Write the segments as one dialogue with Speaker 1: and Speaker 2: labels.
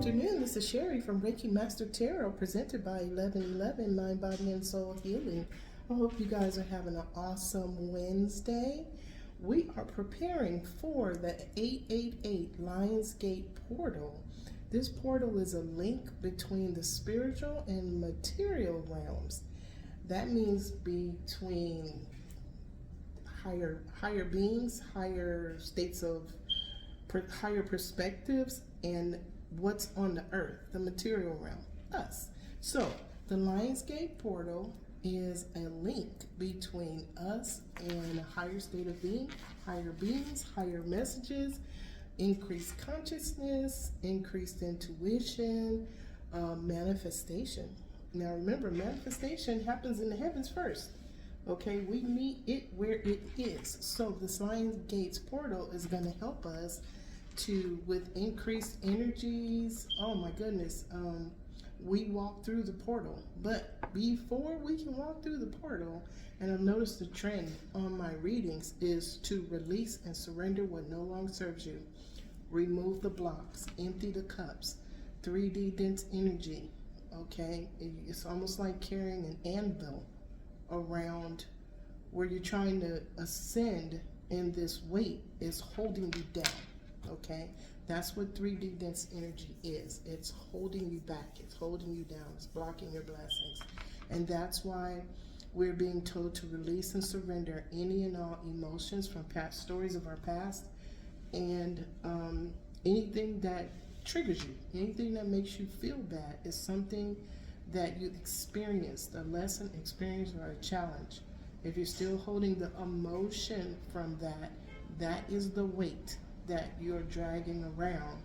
Speaker 1: afternoon. This is Sherry from Reiki Master Tarot, presented by 1111 Mind, Body, and Soul Healing. I hope you guys are having an awesome Wednesday. We are preparing for the 888 Lionsgate portal. This portal is a link between the spiritual and material realms. That means between higher beings, higher states of higher perspectives, and what's on the earth, the material realm, us. So the Lionsgate portal is a link between us and a higher state of being, higher beings, higher messages, increased consciousness, increased intuition, manifestation. Now remember, manifestation happens in the heavens first. Okay, we meet it where it is. So this Lionsgate's portal is going to help us with increased energies. Oh my goodness, we walk through the portal. But before we can walk through the portal, and I've noticed the trend on my readings is to release and surrender what no longer serves you. Remove the blocks, empty the cups, 3D dense energy. Okay, it's almost like carrying an anvil around where you're trying to ascend, and this weight is holding you down. Okay, that's what 3D dense energy is. It's holding you back, it's holding you down, it's blocking your blessings. And that's why we're being told to release and surrender any and all emotions from past stories of our past, and anything that triggers you, anything that makes you feel bad is something that you experienced, a lesson, experience, or a challenge. If you're still holding the emotion from that, that is the weight that you're dragging around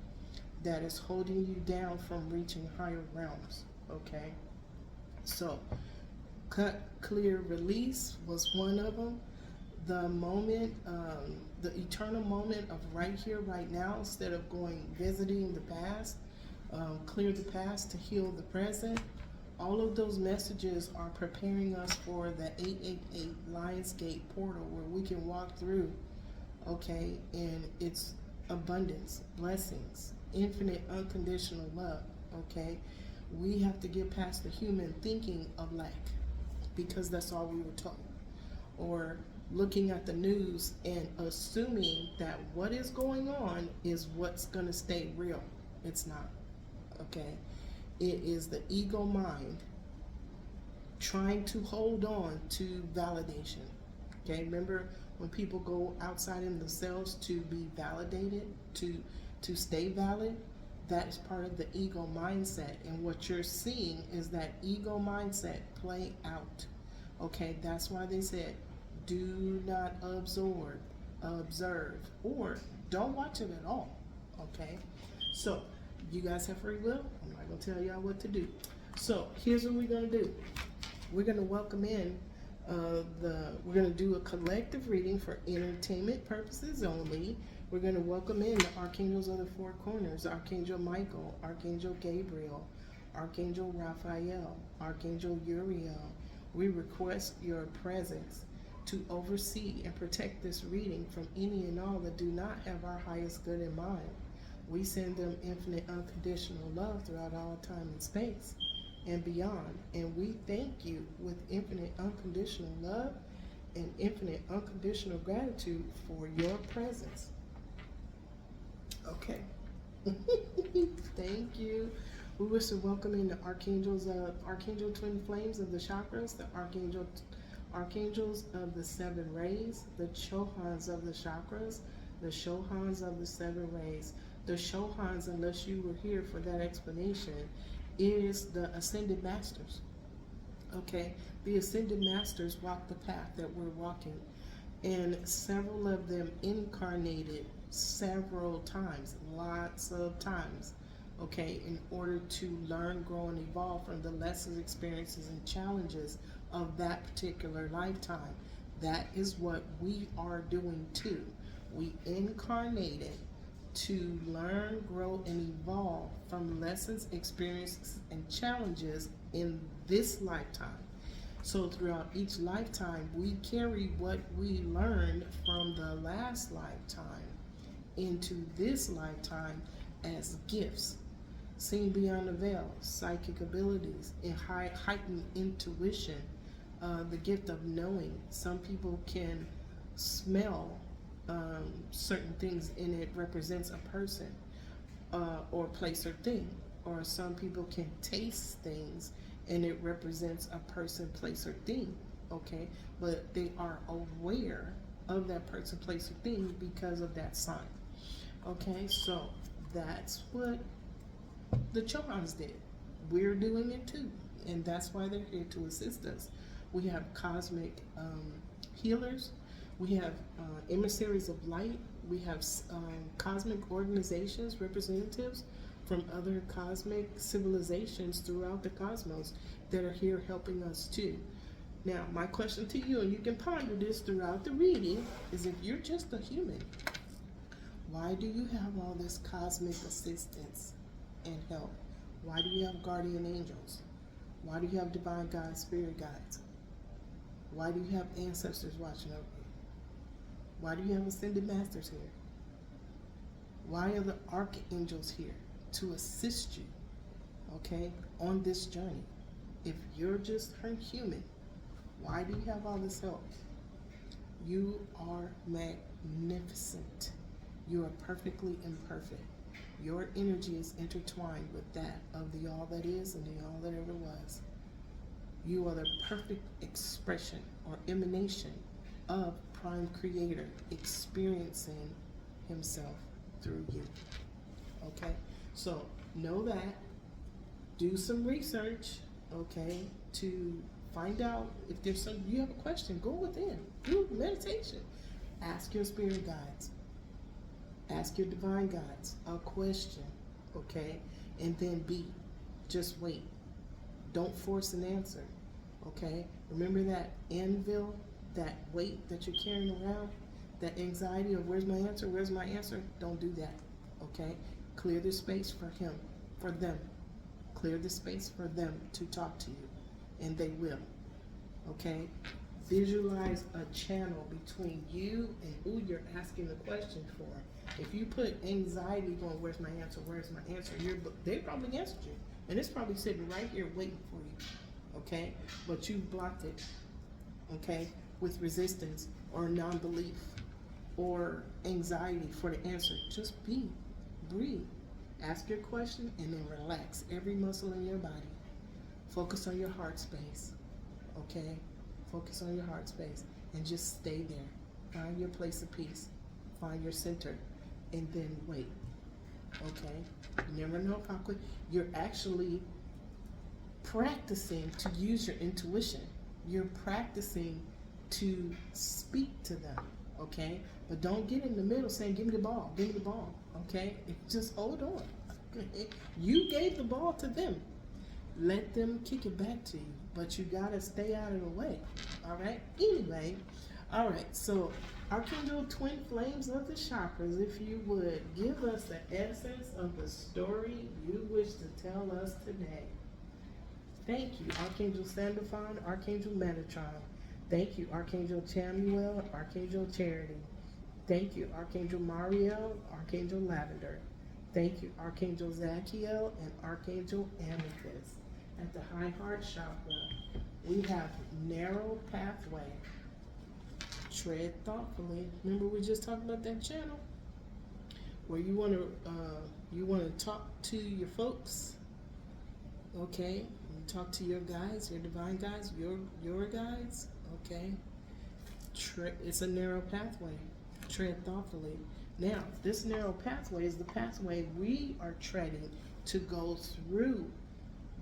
Speaker 1: that is holding you down from reaching higher realms. Okay, so cut, clear, release was one of them. The moment, the eternal moment of right here, right now, instead of visiting the past, clear the past to heal the present. All of those messages are preparing us for the 888 Lionsgate portal, where we can walk through, okay, and it's abundance, blessings, infinite unconditional love. Okay, we have to get past the human thinking of lack, because that's all we were told, or looking at the news and assuming that what is going on is what's going to stay real. It's not. Okay, it is the ego mind trying to hold on to validation. Okay, remember when people go outside in themselves to be validated, to stay valid? That is part of the ego mindset, and what you're seeing is that ego mindset play out. Okay, that's why they said do not observe, or don't watch it at all. Okay, so you guys have free will. I'm not going to tell y'all what to do. So here's what we're going to do. We're going to welcome in we're going to do a collective reading for entertainment purposes only. We're going to welcome in the Archangels of the Four Corners: Archangel Michael, Archangel Gabriel, Archangel Raphael, Archangel Uriel. We request your presence to oversee and protect this reading from any and all that do not have our highest good in mind. We send them infinite unconditional love throughout all time and space and beyond. And we thank you with infinite unconditional love and infinite unconditional gratitude for your presence. Okay. Thank you. We wish to welcome in the archangels, Archangel Twin Flames of the chakras, the archangels of the seven rays, the Chohans of the chakras, the Shohans of the seven rays. The Shohans, unless you were here for that explanation, is the Ascended Masters. Okay, the Ascended Masters walk the path that we're walking, and several of them incarnated several times, lots of times, okay, in order to learn, grow, and evolve from the lessons, experiences, and challenges of that particular lifetime. That is what we are doing too. We incarnated to learn, grow, and evolve from lessons, experiences, and challenges in this lifetime. So throughout each lifetime, we carry what we learned from the last lifetime into this lifetime as gifts. seeing beyond the veil, psychic abilities, and heightened intuition, the gift of knowing. Some people can smell certain things and it represents a person or place or thing. Or some people can taste things and it represents a person, place, or thing. Okay, but they are aware of that person, place, or thing because of that sign. Okay, so that's what the Chocons did. We're doing it too, and that's why they're here to assist us. We have cosmic healers, we have emissaries of light, we have cosmic organizations, representatives from other cosmic civilizations throughout the cosmos that are here helping us too. Now, my question to you, and you can ponder this throughout the reading, is if you're just a human, why do you have all this cosmic assistance and help? Why do you have guardian angels? Why do you have divine guides, spirit guides? Why do you have ancestors watching over you? Why do you have ascended masters here? Why are the archangels here? To assist you, okay, on this journey. If you're just a human, why do you have all this help? You are magnificent. You are perfectly imperfect. Your energy is intertwined with that of the all that is and the all that ever was. You are the perfect expression or emanation of Prime Creator experiencing himself through you. Okay? So know that. Do some research, okay, to find out if there's some, you have a question, go within. Do meditation. Ask your spirit guides. Ask your divine guides a question, okay? And then just wait. Don't force an answer, okay? Remember that anvil, that weight that you're carrying around, that anxiety of where's my answer, where's my answer? Don't do that, okay? Clear the space for him, for them. Clear the space for them to talk to you, and they will, okay? Visualize a channel between you and who you're asking the question for. If you put anxiety going, where's my answer, they probably answered you. And it's probably sitting right here waiting for you, okay? But you blocked it, okay? With resistance or non-belief or anxiety for the answer. Just breathe. Ask your question and then relax every muscle in your body. Focus on your heart space, okay? Focus on your heart space and just stay there. Find your place of peace. Find your center and then wait, okay? You never know how quick. You're actually practicing to use your intuition. You're practicing to speak to them, okay? But don't get in the middle saying, give me the ball, okay? Just hold on, okay? You gave the ball to them. Let them kick it back to you, but you gotta stay out of the way, all right? Anyway, all right, so Archangel Twin Flames of the Chakras, if you would, give us the essence of the story you wish to tell us today. Thank you, Archangel Sandalphon, Archangel Metatron. Thank you, Archangel Chamuel, Archangel Charity. Thank you, Archangel Mariel, Archangel Lavender. Thank you, Archangel Zachiel and Archangel Amethys. At the High Heart Chakra, we have narrow pathway. Tread thoughtfully. Remember we just talked about that channel where you want to talk to your folks, okay? You talk to your guides, your divine guides, your guides, okay? It's a narrow pathway. Tread thoughtfully. Now, this narrow pathway is the pathway we are treading to go through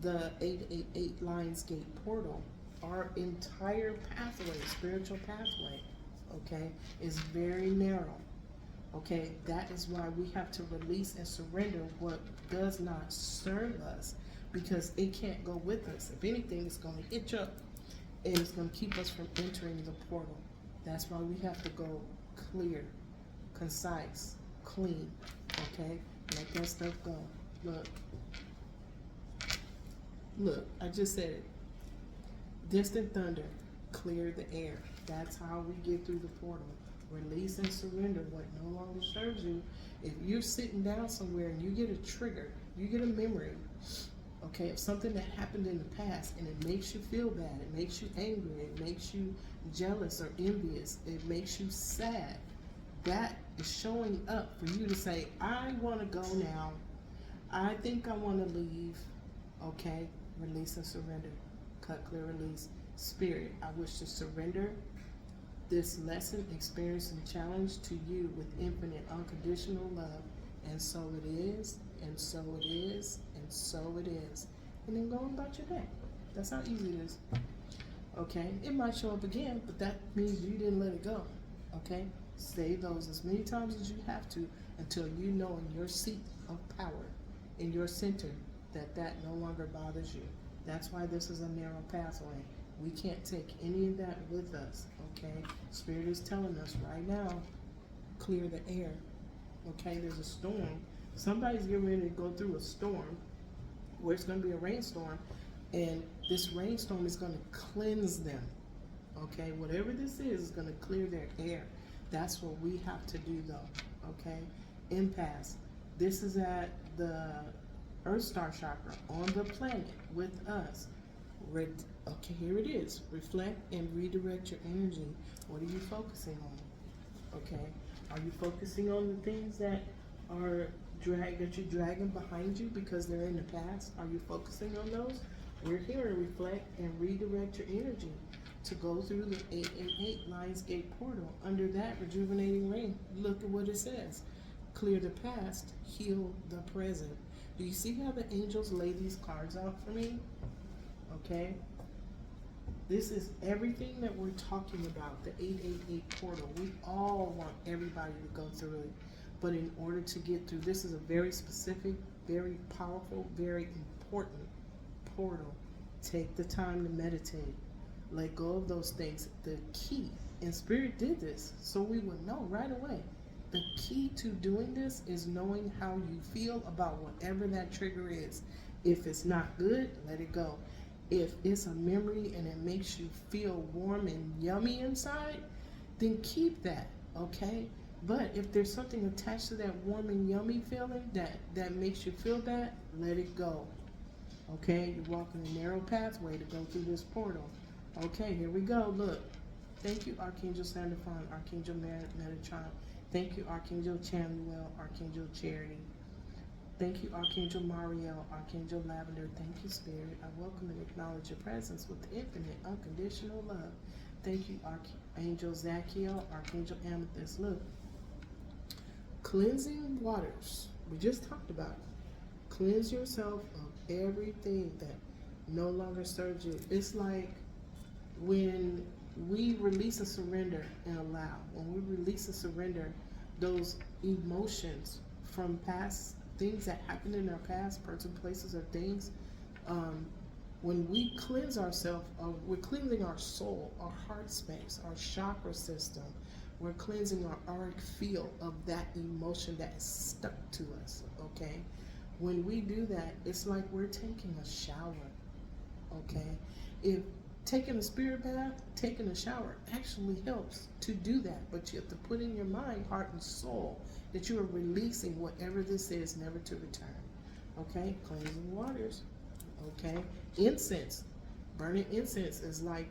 Speaker 1: the 888 Lionsgate portal. Our entire pathway, spiritual pathway, okay, is very narrow. Okay, that is why we have to release and surrender what does not serve us, because it can't go with us. If anything, it's going to hitch up and it's going to keep us from entering the portal. That's why we have to go clear, concise, clean, okay? Let that stuff go. Look, I just said it. Distant thunder, clear the air. That's how we get through the portal. Release and surrender what no longer serves you. If you're sitting down somewhere and you get a trigger, You get a memory, okay, of something that happened in the past, and it makes you feel bad. It makes you angry. It makes you jealous or envious. It makes you sad. That is showing up for you to say, I want to go now. I think I want to leave. Okay, release and surrender. Cut, clear, release. Spirit, I wish to surrender this lesson, experience, and challenge to you with infinite, unconditional love. And so it is, and so it is, and so it is. And then go about your day. That's how easy it is. Okay, it might show up again, but that means you didn't let it go. Okay, say those as many times as you have to until you know in your seat of power, in your center, that no longer bothers you. That's why this is a narrow pathway. We can't take any of that with us, okay? Spirit is telling us right now, clear the air, okay? There's a storm. Somebody's getting ready to go through a storm where it's going to be a rainstorm, and this rainstorm is going to cleanse them, okay? Whatever this is going to clear their air. That's what we have to do, though, okay? Impasse. This is at the Earth Star Chakra on the planet with us. Okay, here it is. Reflect and redirect your energy. What are you focusing on? Okay, are you focusing on the things that are that you're dragging behind you because they're in the past? Are you focusing on those? We're here to reflect and redirect your energy to go through the 888 Lionsgate portal. Under that rejuvenating ring, look at what it says. Clear the past, heal the present. Do you see how the angels lay these cards out for me? Okay. This is everything that we're talking about, the 888 portal. We all want everybody to go through it. But in order to get through, this is a very specific, very powerful, very important portal. Take the time to meditate. Let go of those things. The key, and Spirit did this, so we would know right away. The key to doing this is knowing how you feel about whatever that trigger is. If it's not good, let it go. If it's a memory and it makes you feel warm and yummy inside, then keep that, okay? But if there's something attached to that warm and yummy feeling that makes you feel that, let it go, okay? You're walking a narrow pathway to go through this portal. Okay, here we go. Look. Thank you, Archangel Sandalphon, Archangel Metatron. Thank you, Archangel Chamuel, Archangel Charity. Thank you, Archangel Mariel, Archangel Lavender. Thank you, Spirit. I welcome and acknowledge your presence with infinite, unconditional love. Thank you, Archangel Zachiel, Archangel Amethyst. Look, cleansing waters. We just talked about it. Cleanse yourself of everything that no longer serves you. It's like when we release and surrender and allow. When we release and surrender those emotions from past things that happened in our past, person, places, or things, when we cleanse ourselves, we're cleansing our soul, our heart space, our chakra system. We're cleansing our auric field of that emotion that is stuck to us, okay? When we do that, it's like we're taking a shower, okay? If taking a spirit bath, taking a shower actually helps to do that, but you have to put in your mind, heart, and soul that you are releasing whatever this is, never to return. Okay, cleansing waters. Okay, incense. Burning incense is like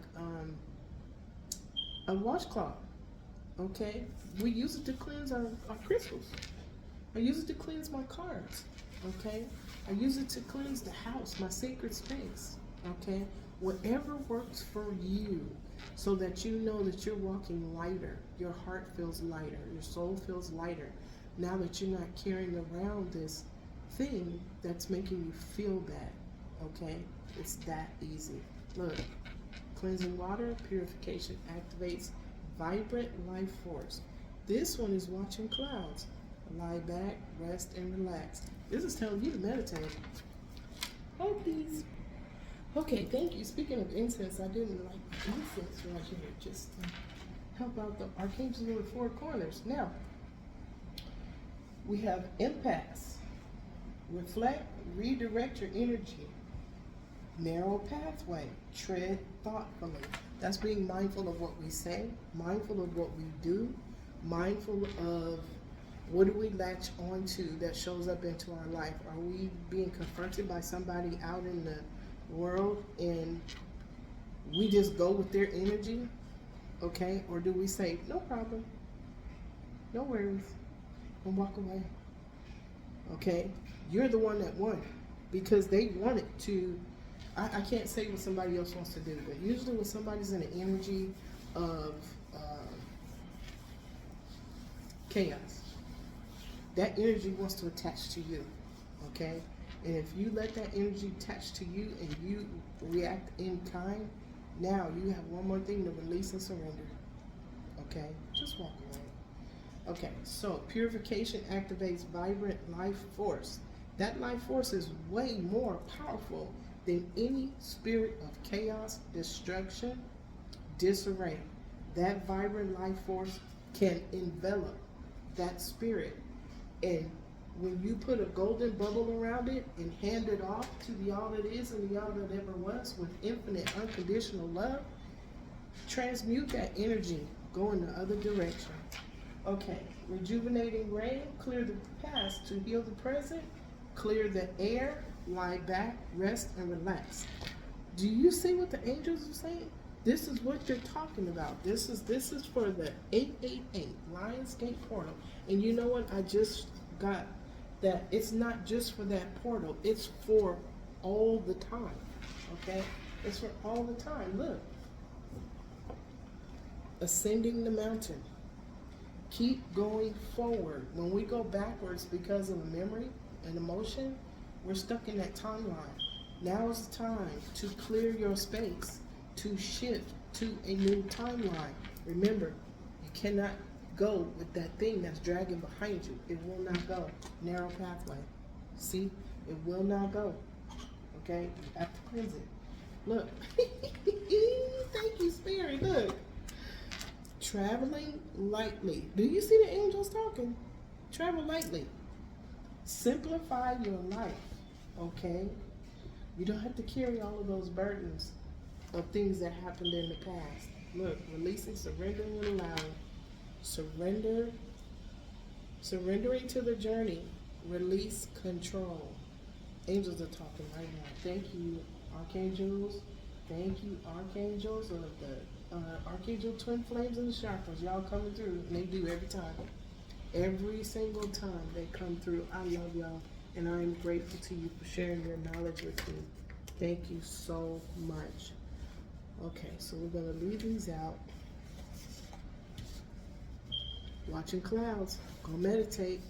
Speaker 1: a washcloth. Okay, we use it to cleanse our crystals. I use it to cleanse my cards. Okay, I use it to cleanse the house, my sacred space. Okay, whatever works for you, so that you know that you're walking lighter, your heart feels lighter, your soul feels lighter, now that you're not carrying around this thing that's making you feel bad, okay? It's that easy. Look, cleansing water, purification activates vibrant life force. This one is watching clouds. Lie back, rest, and relax. This is telling you to meditate. Oh, please. Okay, thank you. Speaking of incense, I didn't like incense right here, just to help out the archangels in the four corners. Now, we have impasse. Reflect, redirect your energy. Narrow pathway, tread thoughtfully. That's being mindful of what we say, mindful of what we do, mindful of What do we latch onto that shows up into our life? Are we being confronted by somebody out in the world and we just go with their energy? Okay? Or do we say, no problem, no worries, and walk away? Okay? You're the one that won because they wanted to. I can't say what somebody else wants to do, but usually when somebody's in the energy of chaos, that energy wants to attach to you, okay? And if you let that energy attach to you and you react in kind, now you have one more thing to release and surrender, okay? Just walk away. Okay, so purification activates vibrant life force. That life force is way more powerful than any spirit of chaos, destruction, disarray. That vibrant life force can envelop that spirit. And when you put a golden bubble around it and hand it off to the all that is and the all that ever was with infinite unconditional love, transmute that energy, go in the other direction. Okay, rejuvenating rain, clear the past to heal the present, clear the air, lie back, rest, and relax. Do you see what the angels are saying? This is what they're talking about. This is for the 888 Lionsgate portal. And you know what? I just got that it's not just for that portal. It's for all the time. Okay? It's for all the time. Look. Ascending the mountain. Keep going forward. When we go backwards because of memory and emotion, we're stuck in that timeline. Now is the time to clear your space, to shift to a new timeline. Remember, you cannot go with that thing that's dragging behind you. It will not go. Narrow pathway. See? It will not go. Okay? You have to cleanse it. Look. Thank you, Spirit. Look. Traveling lightly. Do you see the angels talking? Travel lightly. Simplify your life. Okay? You don't have to carry all of those burdens of things that happened in the past. Look, releasing, surrendering, and allowing. Surrendering to the journey. Release control. Angels are talking right now. Thank you, archangels. Thank you, archangels of the archangel twin flames and the chakras. Y'all coming through, and they do every time. Every single time they come through. I love y'all, and I am grateful to you for sharing your knowledge with me. Thank you so much. Okay, so we're going to leave these out. Watching clouds. Go meditate.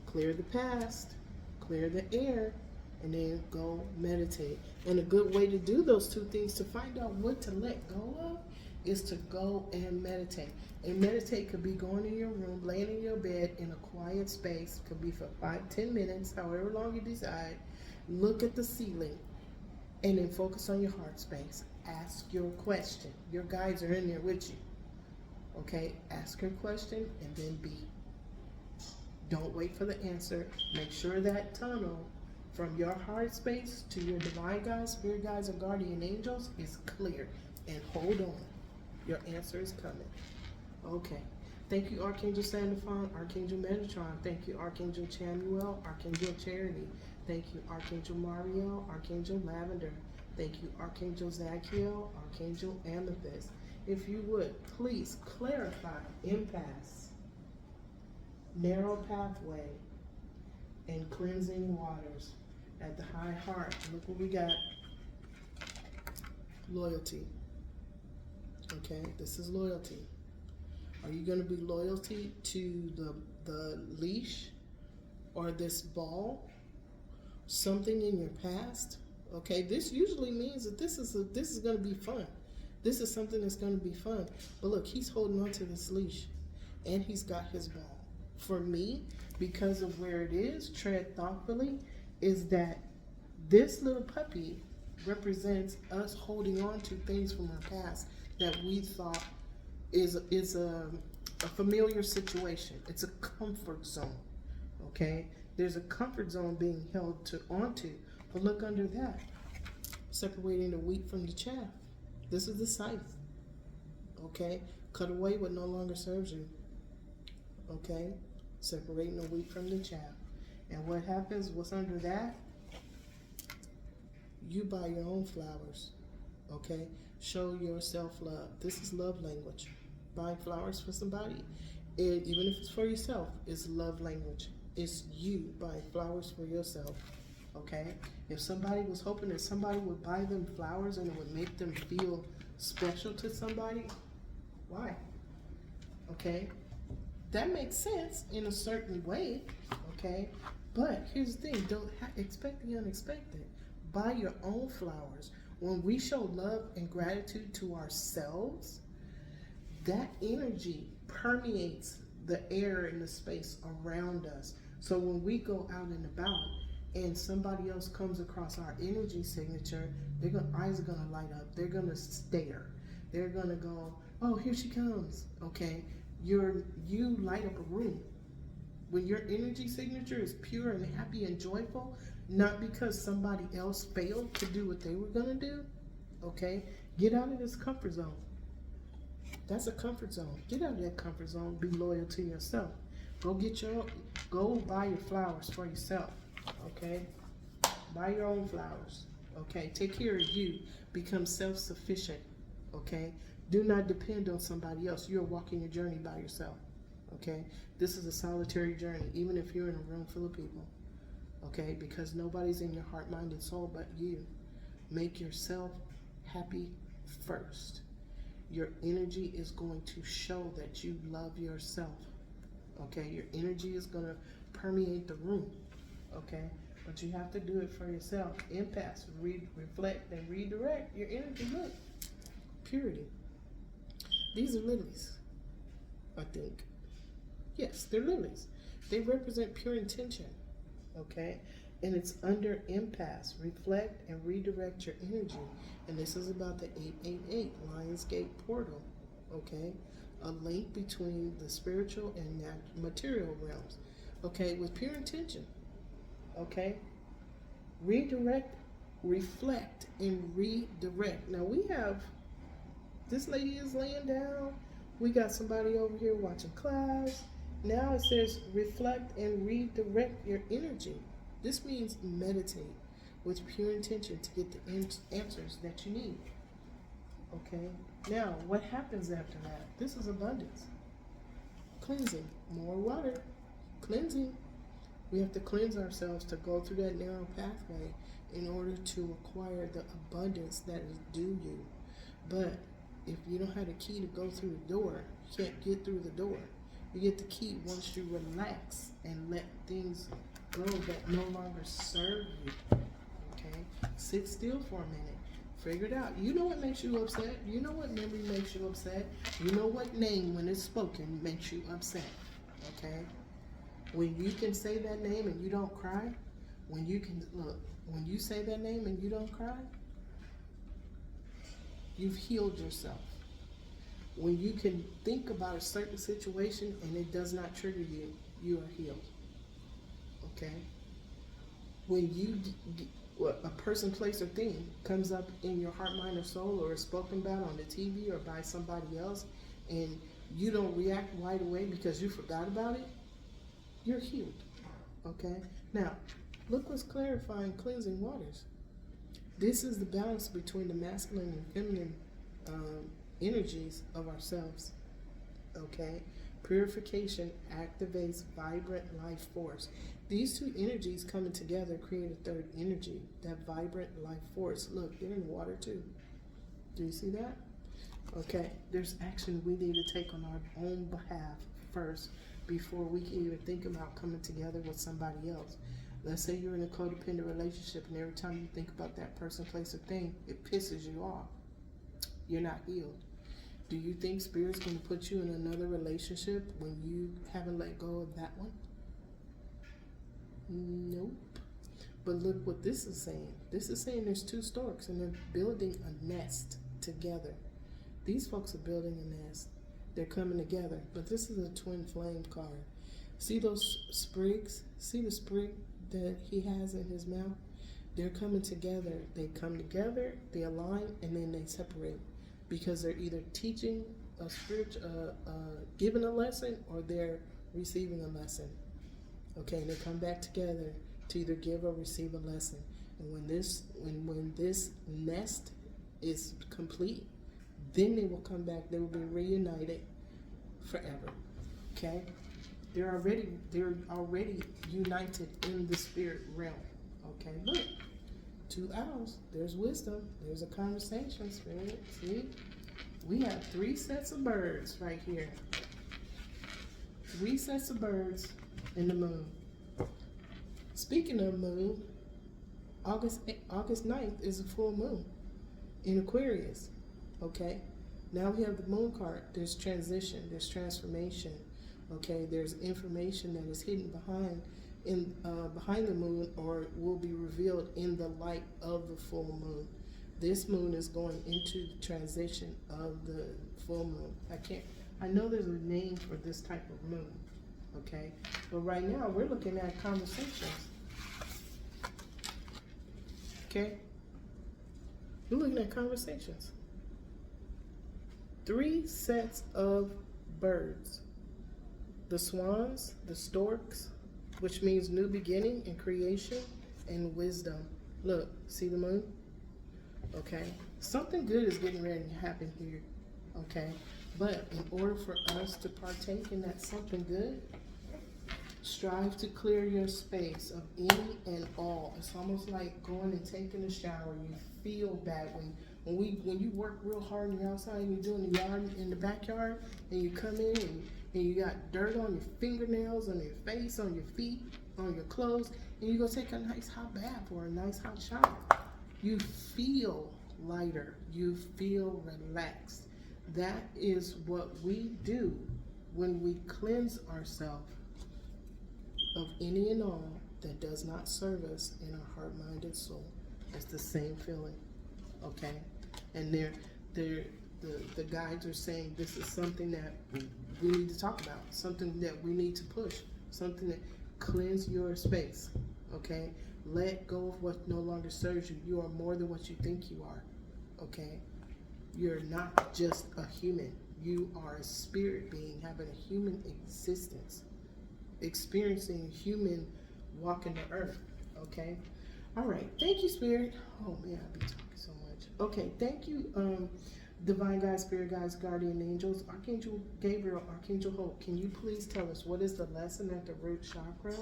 Speaker 1: Clear the past. Clear the air. And then go meditate. And a good way to do those two things, to find out what to let go of, is to go and meditate. And meditate could be going in your room, laying in your bed in a quiet space. Could be for 5-10 minutes, however long you decide. Look at the ceiling. And then focus on your heart space. Ask your question. Your guides are in there with you. Okay? Ask your question and then be. Don't wait for the answer. Make sure that tunnel from your heart space to your divine guides, spirit guides, or guardian angels is clear. And hold on. Your answer is coming. Okay. Thank you, Archangel Sandalphon, Archangel Metatron. Thank you, Archangel Chamuel, Archangel Charity. Thank you, Archangel Mario, Archangel Lavender. Thank you, Archangel Zachiel, Archangel Amethyst. If you would, please clarify impasse, narrow pathway, and cleansing waters at the high heart. Look what we got. Loyalty. Okay, this is loyalty. Are you going to be loyalty to the leash or this ball? Something in your past? Okay, this usually means that this is going to be fun. This is something that's going to be fun. But look, he's holding on to this leash, and he's got his ball. For me, because of where it is, tread thoughtfully, is that this little puppy represents us holding on to things from our past that we thought is a familiar situation. It's a comfort zone. Okay, there's a comfort zone being held onto. But look under that, separating the wheat from the chaff. This is the scythe. Okay, cut away what no longer serves you. Okay, separating the wheat from the chaff. And what happens? What's under that? You buy your own flowers, okay? Show yourself love. This is love language. Buying flowers for somebody, even if it's for yourself, is love language. It's you buying flowers for yourself, okay? If somebody was hoping that somebody would buy them flowers and it would make them feel special to somebody, why? Okay? That makes sense in a certain way, okay? But here's the thing, don't expect the unexpected. Buy your own flowers. When we show love and gratitude to ourselves, that energy permeates the air and the space around us. So when we go out and about and somebody else comes across our energy signature, eyes are gonna light up. They're gonna stare. They're gonna go, oh, here she comes. Okay, you light up a room. When your energy signature is pure and happy and joyful, not because somebody else failed to do what they were gonna do, okay? Get out of this comfort zone. That's a comfort zone. Get out of that comfort zone. Be loyal to yourself. Go buy your flowers for yourself, okay? Buy your own flowers, okay? Take care of you. Become self-sufficient, okay? Do not depend on somebody else. You're walking your journey by yourself, okay? This is a solitary journey, even if you're in a room full of people, okay? Because nobody's in your heart, mind, and soul but you. Make yourself happy first. Your energy is going to show that you love yourself, okay? Your energy is going to permeate the room, okay? But you have to do it for yourself. Empaths, reflect, and redirect your energy. Look, purity. These are lilies, I think. Yes, they're lilies. They represent pure intention, okay? And it's under empaths. Reflect and redirect your energy. And this is about the 888 Lionsgate portal, okay? A link between the spiritual and material realms, okay? With pure intention, okay? Redirect, reflect, and redirect. Now we have, this lady is laying down. We got somebody over here watching class. Now it says reflect and redirect your energy. This means meditate with pure intention to get the answers that you need. Okay? Now, what happens after that? This is abundance. Cleansing. More water. Cleansing. We have to cleanse ourselves to go through that narrow pathway in order to acquire the abundance that is due you. But if you don't have the key to go through the door, you can't get through the door. You get the key once you relax and let things go that no longer serve you. Okay? Sit still for a minute. Figure it out. You know what makes you upset. You know what memory makes you upset. You know what name, when it's spoken, makes you upset. Okay? When you can say that name and you don't cry, when you say that name and you don't cry, you've healed yourself. When you can think about a certain situation and it does not trigger you, you are healed. Okay? When a person, place, or thing comes up in your heart, mind, or soul, or is spoken about on the TV or by somebody else, and you don't react right away because you forgot about it, you're healed. Okay? Now, look what's clarifying cleansing waters. This is the balance between the masculine and feminine energies of ourselves. Okay? Purification activates vibrant life force. These two energies coming together create a third energy, that vibrant life force. Look, they're in water too. Do you see that? Okay, there's action we need to take on our own behalf first before we can even think about coming together with somebody else. Let's say you're in a codependent relationship and every time you think about that person, place, or thing, it pisses you off. You're not healed. Do you think Spirit's going to put you in another relationship when you haven't let go of that one? Nope. But look what this is saying. This is saying there's two storks and they're building a nest together. These folks are building a nest. They're coming together. But this is a twin flame card. See those sprigs? See the sprig that he has in his mouth? They're coming together. They come together, they align, and then they separate. Because they're either teaching a spiritual, giving a lesson, or they're receiving a lesson. Okay, and they come back together to either give or receive a lesson. And when this nest is complete, then they will come back. They will be reunited forever. Okay, they're already united in the spirit realm. Okay, look, 2 owls. There's wisdom. There's a conversation, spirit. See, we have 3 sets of birds right here. 3 sets of birds in the moon. Speaking of moon, August 9th is a full moon in Aquarius. Okay, now we have the moon card. There's transition, there's transformation. Okay, there's information that is hidden behind the moon, or will be revealed in the light of the full moon. This moon is going into the transition of the full moon. I know there's a name for this type of moon. Okay, but right now we're looking at conversations. Okay, we're looking at conversations. 3 sets of birds. The swans, the storks, which means new beginning and creation and wisdom. Look, see the moon? Okay, something good is getting ready to happen here. Okay, but in order for us to partake in that something good, strive to clear your space of any and all. It's almost like going and taking a shower. You feel bad when you work real hard and you're outside and you're doing the yard in the backyard, and you come in and you got dirt on your fingernails, on your face, on your feet, on your clothes, and you go take a nice hot bath or a nice hot shower. You feel lighter. You feel relaxed. That is what we do when we cleanse ourselves of any and all that does not serve us in our heart, mind, and soul. It's the same feeling. Okay, and the guides are saying this is something that we need to talk about, something that we need to push, something that cleanse your space. Okay, let go of what no longer serves you. You are more than what you think you are. Okay, you're not just a human. You are a spirit being having a human existence, experiencing human walking the earth. Okay, all right. Thank you, Spirit. Oh man, I've been talking so much. Okay, thank you, Divine Guides, Spirit Guides, Guardian Angels, Archangel Gabriel, Archangel Hope. Can you please tell us what is the lesson at the root chakra?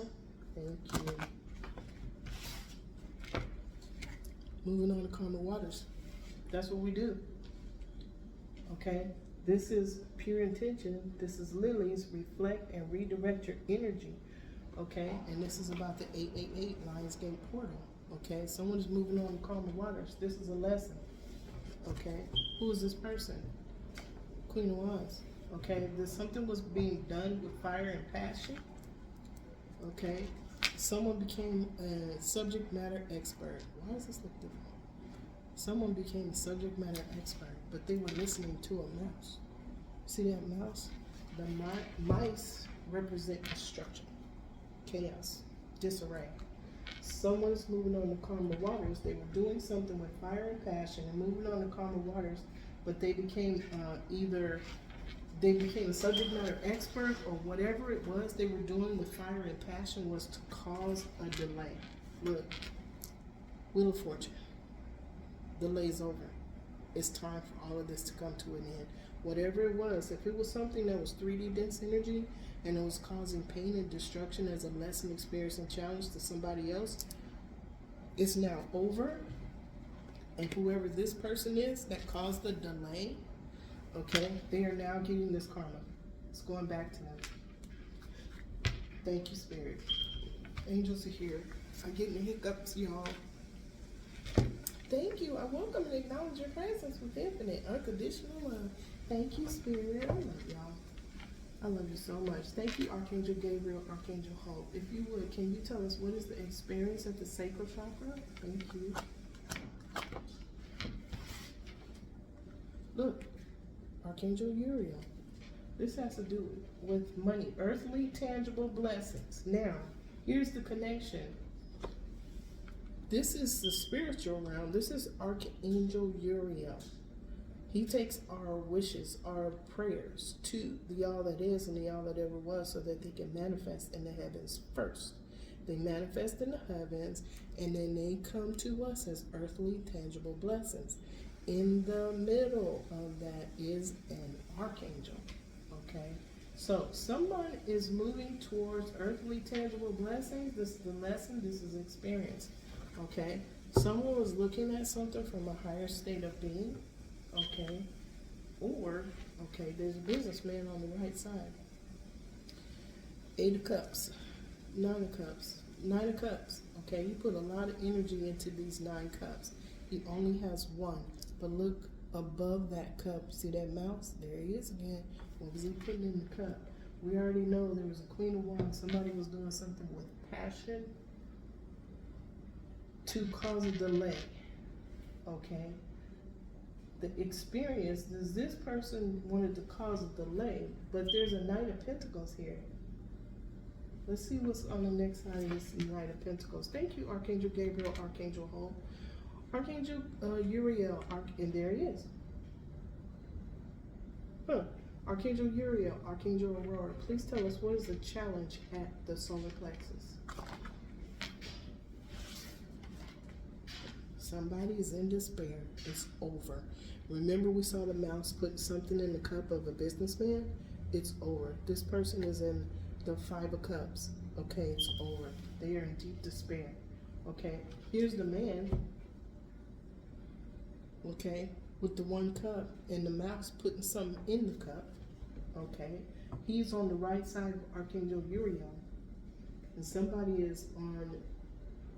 Speaker 1: Thank you. Moving on to karma waters. That's what we do. Okay, this is pure intention. This is lilies. Reflect and redirect your energy. Okay, and this is about the 888 Lionsgate portal. Okay, someone is moving on to karma waters. This is a lesson. Okay, who is this person? Queen of Wands. Okay, something was being done with fire and passion. Okay, someone became a subject matter expert. Why does this look different? Someone became a subject matter expert, but they were listening to a mouse. See that mouse? The mice represent destruction, chaos, disarray. Someone's moving on the karma waters. They were doing something with fire and passion and moving on the karma waters, but they became a subject matter expert, or whatever it was they were doing with fire and passion was to cause a delay. Look, Wheel of Fortune. Delay's over. It's time for all of this to come to an end. Whatever it was, if it was something that was 3D dense energy and it was causing pain and destruction as a lesson, experience, and challenge to somebody else, it's now over. And whoever this person is that caused the delay, okay, they are now getting this karma. It's going back to them. Thank you, Spirit. Angels are here. I'm getting the hiccups, y'all. Thank you. I welcome and acknowledge your presence with infinite, unconditional love. Thank you, Spirit. I love y'all. I love you so much. Thank you, Archangel Gabriel, Archangel Hope. If you would, can you tell us what is the experience at the sacral chakra? Thank you. Look, Archangel Uriel. This has to do with money, earthly, tangible blessings. Now, here's the connection. This is the spiritual realm. This is Archangel Uriel. He takes our wishes, our prayers to the all that is and the all that ever was so that they can manifest in the heavens first. They manifest in the heavens and then they come to us as earthly, tangible blessings. In the middle of that is an archangel. Okay? So someone is moving towards earthly, tangible blessings. This is the lesson, this is experience. Okay? Someone was looking at something from a higher state of being. Okay, or, okay, there's a businessman on the right side. 8 of Cups, 9 of Cups, 9 of Cups. Okay, he put a lot of energy into these 9 cups. He only has 1, but look above that cup. See that mouse? There he is again. What was he putting in the cup? We already know there was a Queen of Wands. Somebody was doing something with passion to cause a delay. Okay. The experience is this person wanted to cause a delay, but there's a Knight of Pentacles here. Let's see what's on the next side of this Knight of Pentacles. Thank you, Archangel Gabriel, Archangel Hope, Archangel Uriel, and there he is. Archangel Uriel, Archangel Aurora. Please tell us, what is the challenge at the solar plexus? Somebody is in despair. It's over. Remember we saw the mouse put something in the cup of a businessman? It's over. This person is in the 5 of Cups. Okay, it's over. They are in deep despair. Okay, here's the man. Okay, with the 1 cup and the mouse putting something in the cup. Okay, he's on the right side of Archangel Uriel. And somebody is on,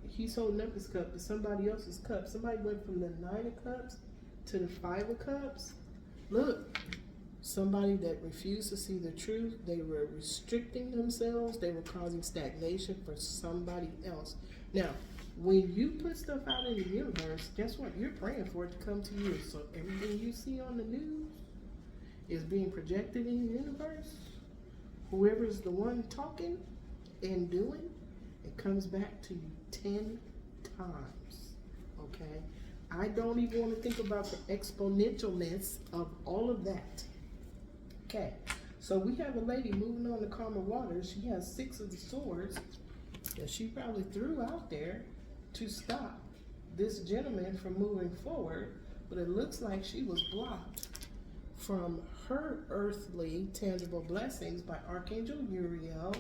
Speaker 1: he's holding up his cup, but somebody else's cup. Somebody went from the 9 of Cups to the 5 of Cups. Look, somebody that refused to see the truth. They were restricting themselves. They were causing stagnation for somebody else. Now, when you put stuff out in the universe, guess what? You're praying for it to come to you. So everything you see on the news is being projected in the universe. Whoever's the one talking and doing, it comes back to you 10 times. Okay? I don't even want to think about the exponentialness of all of that. Okay, so we have a lady moving on the calmer waters. She has 6 of the swords that she probably threw out there to stop this gentleman from moving forward, but it looks like she was blocked from her earthly tangible blessings by Archangel Uriel,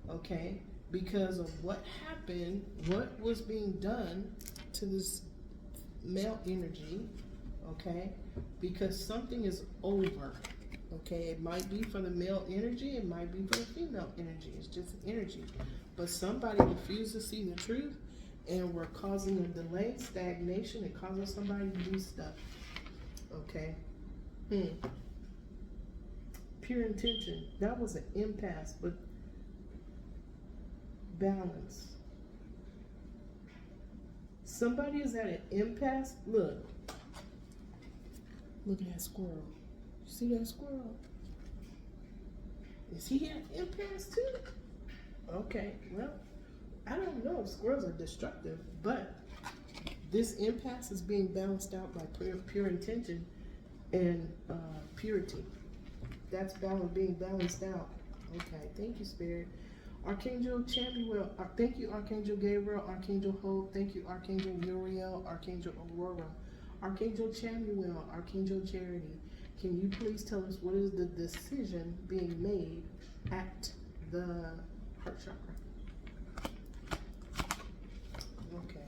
Speaker 1: okay, because of what happened, what was being done to this male energy, okay, because something is over. Okay, it might be for the male energy, it might be for the female energy. It's just energy. But somebody refused to see the truth and we're causing a delay, stagnation, and causing somebody to do stuff. Okay? Pure intention. That was an impasse, but balance. Somebody is at an impasse. Look. Look at that squirrel. See that squirrel? Is he at impasse too? Okay, well, I don't know if squirrels are destructive, but this impasse is being balanced out by pure intention and purity. That's being balanced out. Okay, thank you, Spirit. Archangel Chamuel, thank you, Archangel Gabriel, Archangel Hope, thank you, Archangel Uriel, Archangel Aurora, Archangel Chamuel, Archangel Charity. Can you please tell us what is the decision being made at the heart chakra? Okay.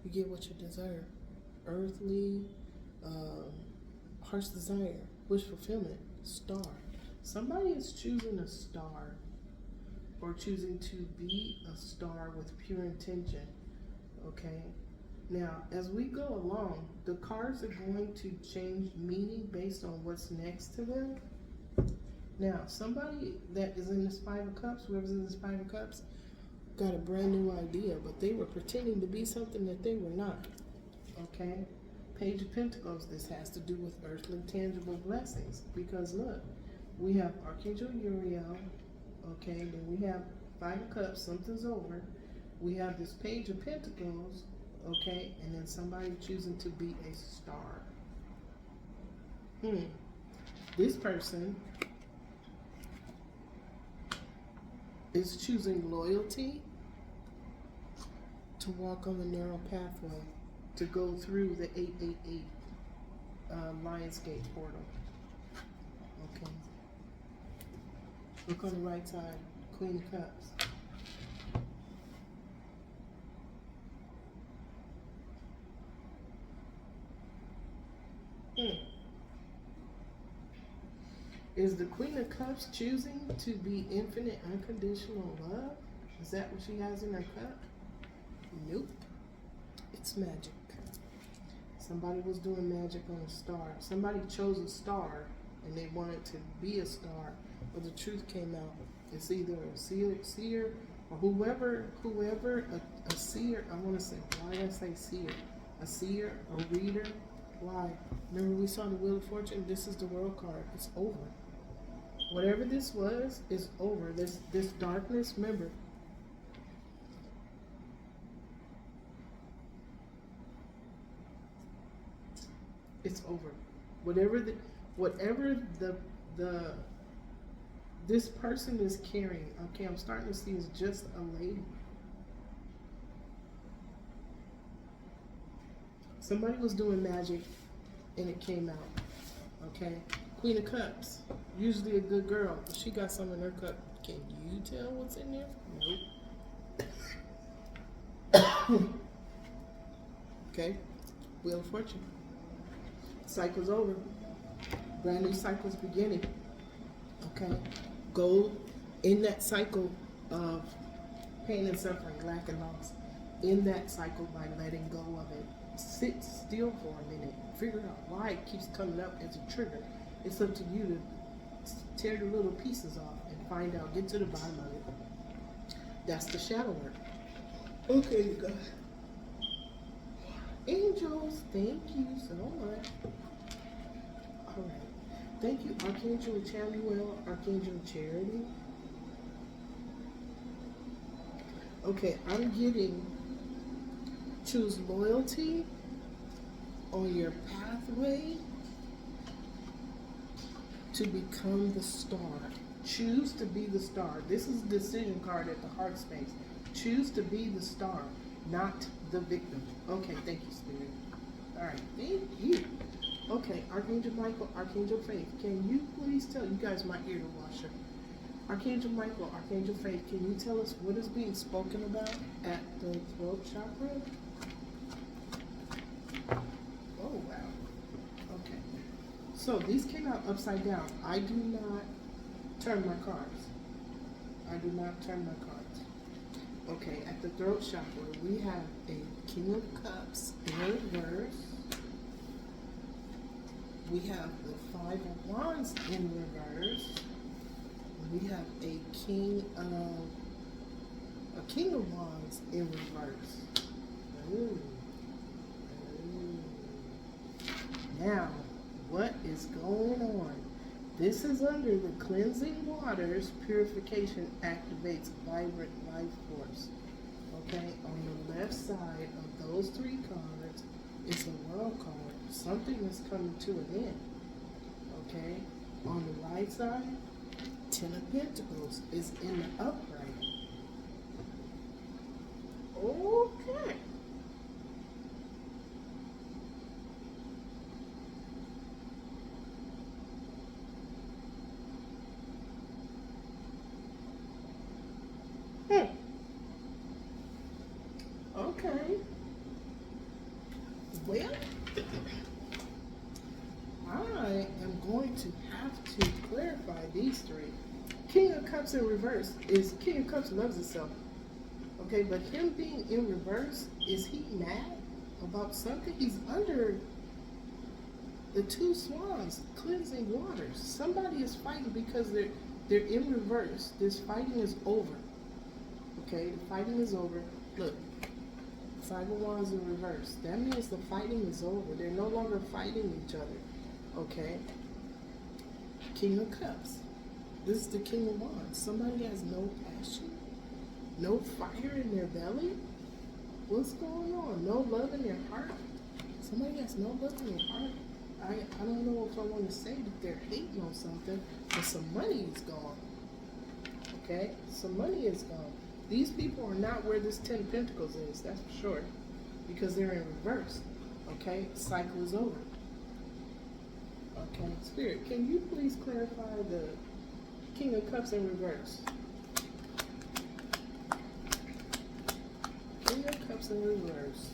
Speaker 1: You get what you desire. Earthly, heart's desire, wish fulfillment, star. Somebody is choosing a star or choosing to be a star with pure intention. Okay? Now, as we go along, the cards are going to change meaning based on what's next to them. Now, somebody that is in this 5 of Cups, whoever's in this 5 of Cups, got a brand new idea, but they were pretending to be something that they were not. Okay? Page of Pentacles, this has to do with earthly tangible blessings. Because look, we have Archangel Uriel, okay, then we have 5 of Cups, something's over. We have this Page of Pentacles, Okay, and then somebody choosing to be a star. This person is choosing loyalty, to walk on the narrow pathway, to go through the 888 Lionsgate portal. Okay. Look on the right side, Queen of Cups. Is the Queen of Cups choosing to be infinite, unconditional love? Is that what she has in her cup? Nope. It's magic. Somebody was doing magic on a star. Somebody chose a star and they wanted to be a star, but the truth came out. It's either a seer or whoever a seer. I want to say, why did I say seer? A seer, a reader. Why? Remember we saw the Wheel of Fortune? This is the World card. It's over. Whatever this was is over. This darkness, remember. It's over. Whatever this person is carrying, okay, I'm starting to see is just a lady. Somebody was doing magic and it came out. Okay. Queen of Cups. Usually a good girl. But she got some in her cup. Can you tell what's in there? Nope. Okay. Wheel of Fortune. Cycle's over. Brand new cycle's beginning. Okay. Go in that cycle of pain and suffering, lack and loss. In that cycle by letting go of it. Sit still for a minute. Figure out why it keeps coming up as a trigger. It's up to you to tear the little pieces off and find out, get to the bottom of it. That's the shadow work. Okay, you guys. Angels, thank you so much. All right. Thank you, Archangel Chamuel, Archangel Charity. Okay, I'm getting choose loyalty on your pathway to become the star. Choose to be the star. This is a decision card at the heart space. Choose to be the star, not the victim. Okay, thank you, Spirit. All right, thank you. Okay, Archangel Michael, Archangel Faith, can you please tell, you guys might hear the washer. Archangel Michael, Archangel Faith, can you tell us what is being spoken about at the throat chakra? Oh, wow. Okay. So these came out upside down. I do not turn my cards. I do not turn my cards. Okay, at the throat chakra, we have a King of Cups in reverse. We have the Five of Wands in reverse. We have a King of Wands in reverse. Ooh. Now, what is going on? This is under the cleansing waters. Purification activates vibrant life force. Okay, on the left side of those three cards is a world card. Something is coming to an end. Okay, on the right side, Ten of Pentacles is in the upright. Okay. Okay. Well, I am going to have to clarify these three. King of Cups in reverse is King of Cups loves itself. Okay, but him being in reverse, is he mad about something? He's under the two swans, cleansing waters. Somebody is fighting because they're in reverse. This fighting is over. Okay, the fighting is over. Look, Five of Wands in reverse. That means the fighting is over. They're no longer fighting each other. Okay? King of Cups. This is the King of Wands. Somebody has no passion, no fire in their belly. What's going on? No love in their heart? Somebody has no love in their heart? I don't know if I want to say that they're hating on something, but some money is gone. Okay? Some money is gone. These people are not where this 10 of Pentacles is, that's for sure. Because they're in reverse. Okay? Cycle is over. Okay? Spirit, can you please clarify the King of Cups in reverse? King of Cups in reverse.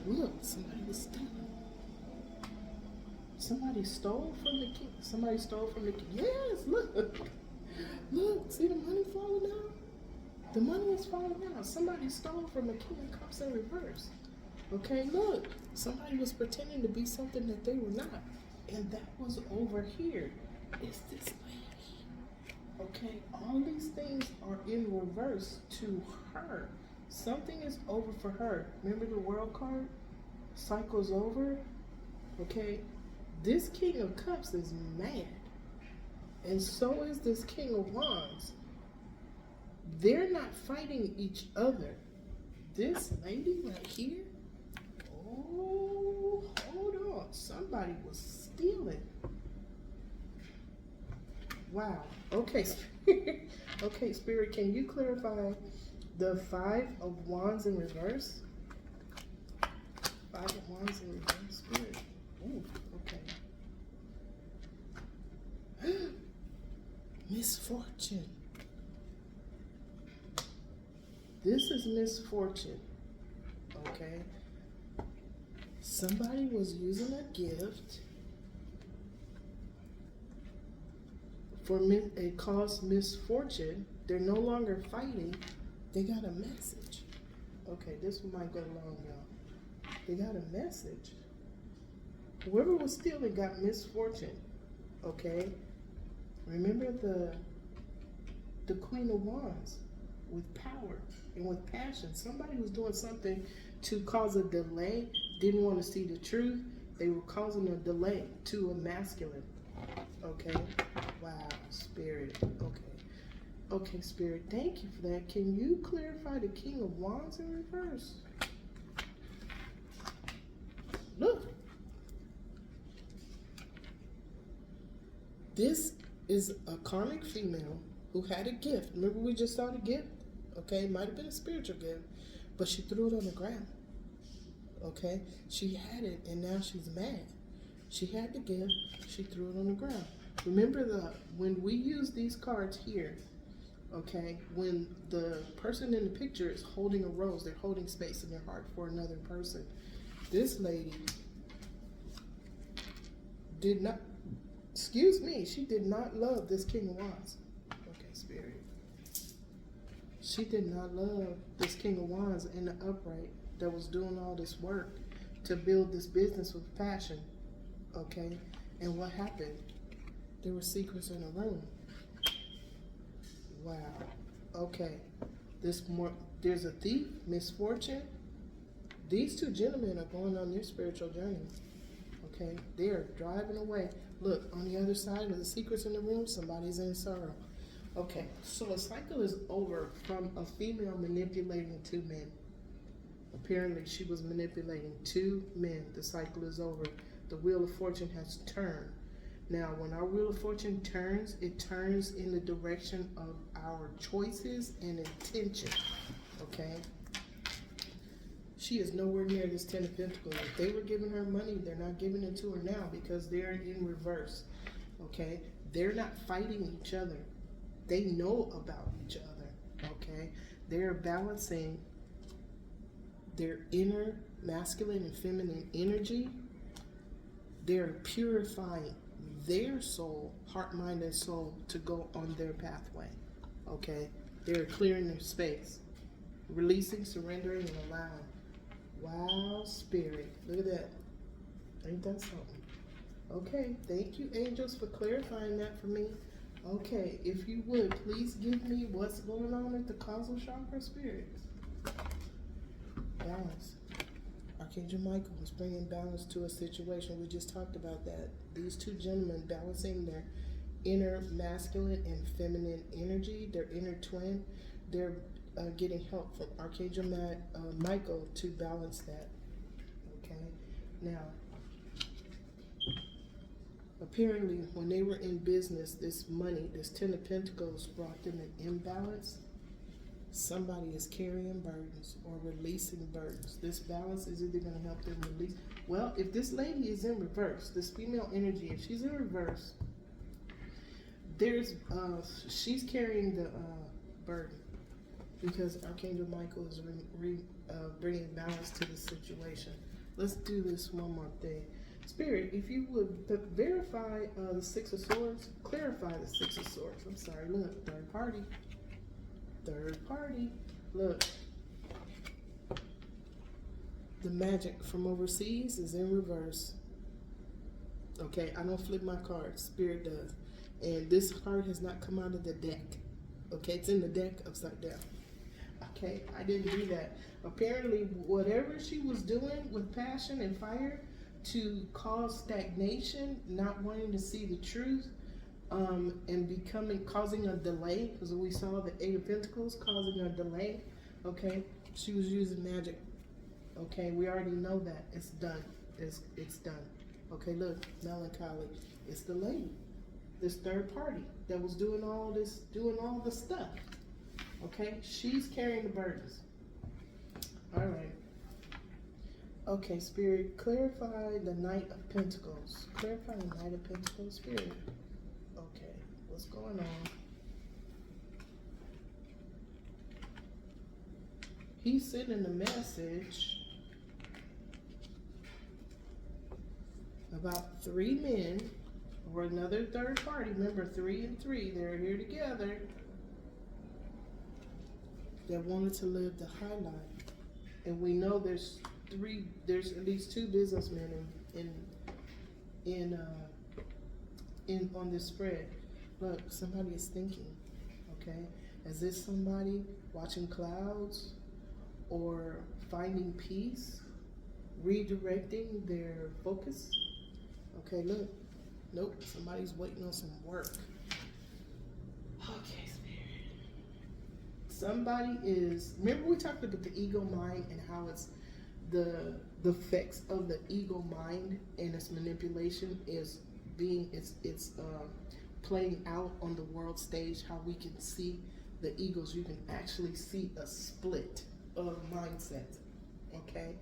Speaker 1: Look, somebody was stealing. Somebody stole from the king. Somebody stole from the king. Yes, look. Look, see the money falling out? The money is falling out. Somebody stole from the King of Cups in reverse. Okay, look. Somebody was pretending to be something that they were not. And that was over here. It's this lady. Okay, all these things are in reverse to her. Something is over for her. Remember the World card? Cycle's over. Okay, this King of Cups is mad. And so is this King of Wands. They're not fighting each other. This lady right here, oh, hold on. Somebody was stealing. Wow. Okay, okay, Spirit, can you clarify the 5 of Wands in reverse? 5 of Wands in reverse, Spirit. Ooh, okay. Misfortune. This is misfortune. Okay. Somebody was using a gift for it caused misfortune. They're no longer fighting. They got a message. Okay, this one might go long, y'all. They got a message. Whoever was stealing got misfortune. Okay. Remember the Queen of Wands with power and with passion. Somebody was doing something to cause a delay, didn't want to see the truth. They were causing a delay to a masculine. Okay? Wow, Spirit. Okay. Okay, Spirit, thank you for that. Can you clarify the King of Wands in reverse? Look. This is a karmic female who had a gift. Remember we just saw the gift? Okay, it might have been a spiritual gift, but she threw it on the ground. Okay, she had it and now she's mad. She had the gift, she threw it on the ground. Remember when we use these cards here, okay, when the person in the picture is holding a rose, they're holding space in their heart for another person. This lady did not, excuse me, she did not love this King of Wands. Okay, Spirit. She did not love this King of Wands in the upright that was doing all this work to build this business with passion. Okay? And what happened? There were secrets in the room. Wow. Okay. There's a thief, misfortune. These two gentlemen are going on their spiritual journey. Okay? They are driving away. Look, on the other side of the secrets in the room, somebody's in sorrow. Okay, so a cycle is over from a female manipulating 2 men. Apparently, she was manipulating 2 men. The cycle is over. The Wheel of Fortune has turned. Now, when our Wheel of Fortune turns, it turns in the direction of our choices and intention. Okay? She is nowhere near this 10 of Pentacles. If they were giving her money, they're not giving it to her now because they're in reverse. Okay? They're not fighting each other. They know about each other. Okay? They're balancing their inner masculine and feminine energy. They're purifying their soul, heart, mind, and soul to go on their pathway. Okay? They're clearing their space. Releasing, surrendering, and allowing. Wow, Spirit. Look at that. Ain't that something? Okay, thank you, angels, for clarifying that for me. Okay, if you would, please give me what's going on at the causal chakra, Spirit. Balance. Archangel Michael was bringing balance to a situation. We just talked about that. These 2 gentlemen balancing their inner masculine and feminine energy, their inner twin. They're getting help from Archangel Michael to balance that. Okay, now apparently when they were in business, this money, this 10 of Pentacles, brought them an imbalance. Somebody is carrying burdens or releasing burdens. This balance is either going to help them release. Well, if this lady is in reverse, this female energy, if she's in reverse, there's she's carrying the burden, because Archangel Michael is bringing balance to the situation. Let's do this one more thing. Spirit, if you would verify the Six of Swords, clarify the Six of Swords. I'm sorry, look, third party. Third party. Look. The magic from overseas is in reverse. Okay, I don't flip my cards. Spirit does. And this card has not come out of the deck. Okay, it's in the deck upside down. Okay, I didn't do that. Apparently, whatever she was doing with passion and fire to cause stagnation, not wanting to see the truth, and causing a delay, because we saw the Eight of Pentacles causing a delay. Okay, she was using magic. Okay, we already know that. It's done. It's done. Okay, look, melancholy. It's the lady, this third party that was doing all the stuff. Okay, she's carrying the burdens. All right. Okay, Spirit, clarify the Knight of Pentacles. Clarify the Knight of Pentacles, Spirit. Okay, what's going on? He's sending a message about 3 men or another third party. Remember, 3 and 3, they're here together, that wanted to live the high life. And we know there's at least 2 businessmen on this spread. Look, somebody is thinking, okay? Is this somebody watching clouds or finding peace, redirecting their focus? Okay, look. Nope, somebody's waiting on some work. Okay, Spirit. Somebody is, remember we talked about the ego mind and how it's the effects of the ego mind and its manipulation is playing out on the world stage, how we can see the egos. You can actually see a split of mindset. Okay,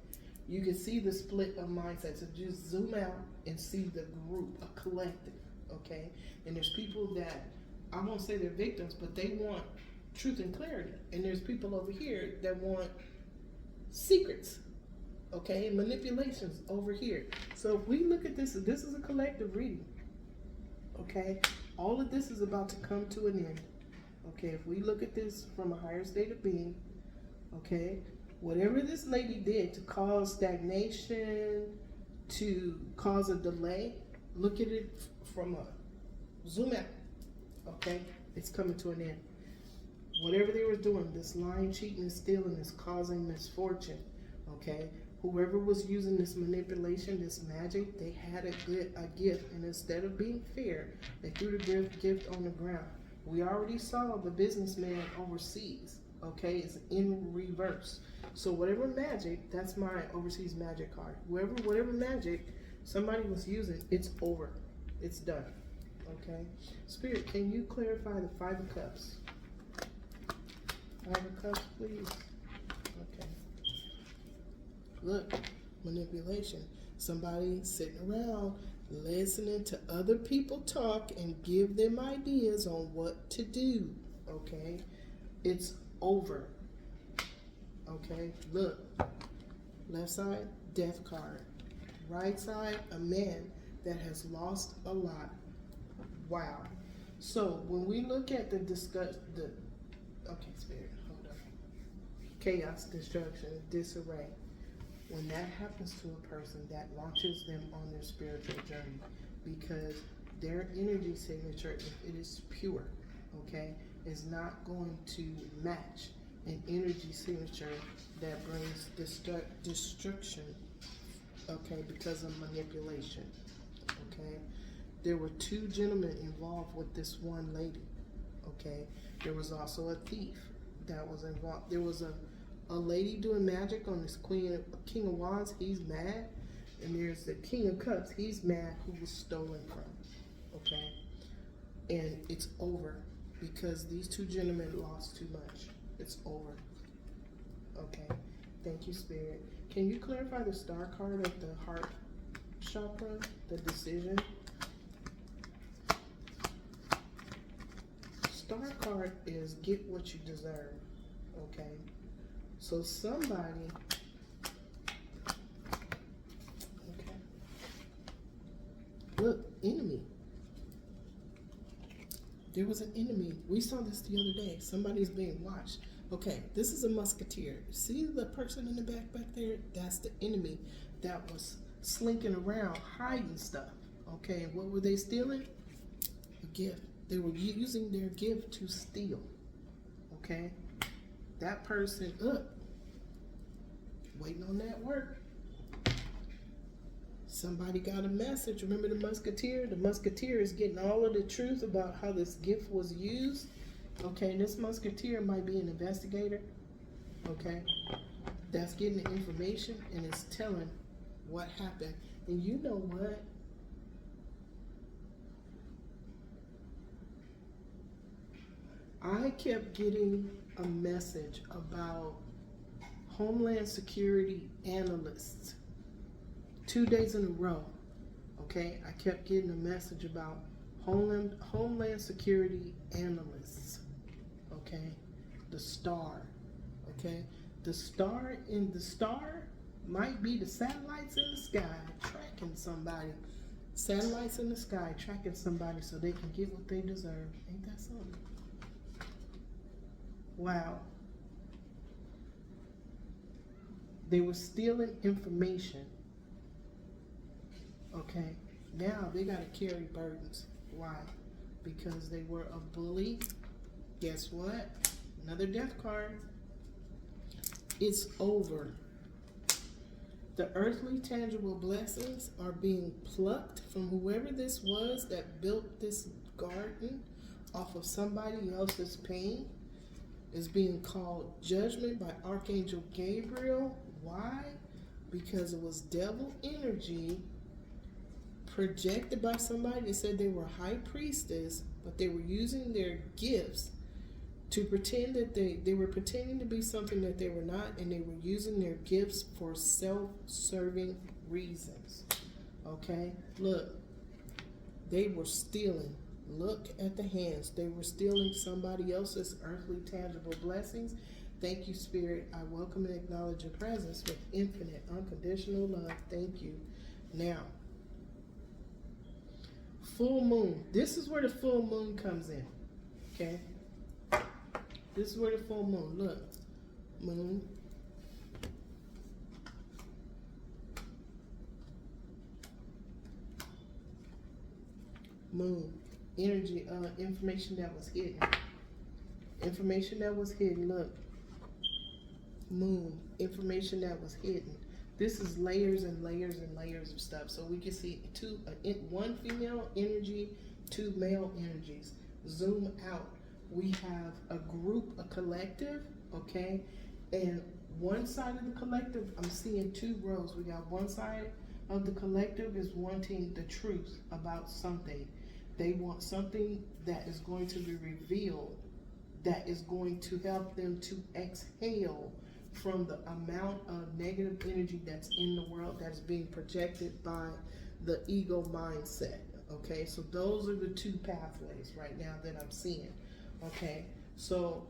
Speaker 1: you can see the split of mindsets. So just zoom out and see the group, a collective. Okay, and there's people that, I won't say they're victims, but they want truth and clarity, and there's people over here that want secrets. Okay, manipulations over here. So if we look at this is a collective reading. Okay, all of this is about to come to an end. Okay, if we look at this from a higher state of being, okay, whatever this lady did to cause stagnation, to cause a delay, look at it from a zoom out. Okay, it's coming to an end. Whatever they were doing, this lying, cheating, and stealing is causing misfortune. Okay, whoever was using this manipulation, this magic, they had a gift, and instead of being fair, they threw the gift on the ground. We already saw the businessman overseas. Okay, it's in reverse. So whatever magic, that's my overseas magic card. Whatever magic somebody was using, it's over. It's done. Okay, Spirit, can you clarify the 5 of Cups? 5 of Cups, please. Okay. Look, manipulation. Somebody sitting around listening to other people talk and give them ideas on what to do. Okay, it's over. Okay, look. Left side, death card. Right side, a man that has lost a lot. Wow. So when we look at okay, Spirit, hold on. Chaos, destruction, disarray. When that happens to a person, that launches them on their spiritual journey, because their energy signature, if it is pure, okay, is not going to match an energy signature that brings destruction, okay, because of manipulation. Okay, there were 2 gentlemen involved with this one lady. Okay, there was also a thief that was involved. There was a lady doing magic on this King of Wands. He's mad. And there's the King of Cups. He's mad who was stolen from. Okay? And it's over because these two gentlemen lost too much. It's over. Okay. Thank you, Spirit. Can you clarify the star card of the heart chakra, the decision? Star card is get what you deserve. Okay. So somebody, okay. Look, enemy. There was an enemy. We saw this the other day. Somebody's being watched. Okay, this is a musketeer. See the person in the back there? That's the enemy that was slinking around, hiding stuff. Okay, what were they stealing? A gift. They were using their gift to steal. Okay, that person, waiting on that work. Somebody got a message. Remember the musketeer? The musketeer is getting all of the truth about how this gift was used. Okay, this musketeer might be an investigator. Okay, that's getting the information and it's telling what happened. And you know what? I kept getting a message about Homeland Security analysts 2 days in a row. Okay, I kept getting a message about Homeland Security analysts. Okay, the star. Okay, the star might be the satellites in the sky tracking somebody. Satellites in the sky tracking somebody so they can get what they deserve. Ain't that something? Wow. They were stealing information. Okay, now they got to carry burdens. Why? Because they were a bully. Guess what? Another death card. It's over. The earthly tangible blessings are being plucked from whoever this was that built this garden off of somebody else's pain. Is being called judgment by Archangel Gabriel. Why? Because it was devil energy projected by somebody that said they were high priestess, but they were using their gifts to pretend that they were pretending to be something that they were not, and they were using their gifts for self-serving reasons. Okay? Look, they were stealing. Look at the hands. They were stealing somebody else's earthly tangible blessings. Thank you, Spirit. I welcome and acknowledge your presence with infinite, unconditional love. Thank you. Now, full moon. This is where the full moon comes in. Okay? This is where the full moon. Look. Moon. Moon. Energy, information that was hidden. Information that was hidden. Look. Moon. Information that was hidden. This is layers and layers and layers of stuff. So we can see one female energy, two male energies. Zoom out. We have a group, a collective, okay? And one side of the collective, I'm seeing two rows. We got one side of the collective is wanting the truth about something. They want something that is going to be revealed, that is going to help them to exhale from the amount of negative energy that's in the world that's being projected by the ego mindset. Okay, so those are the two pathways right now that I'm seeing. Okay, so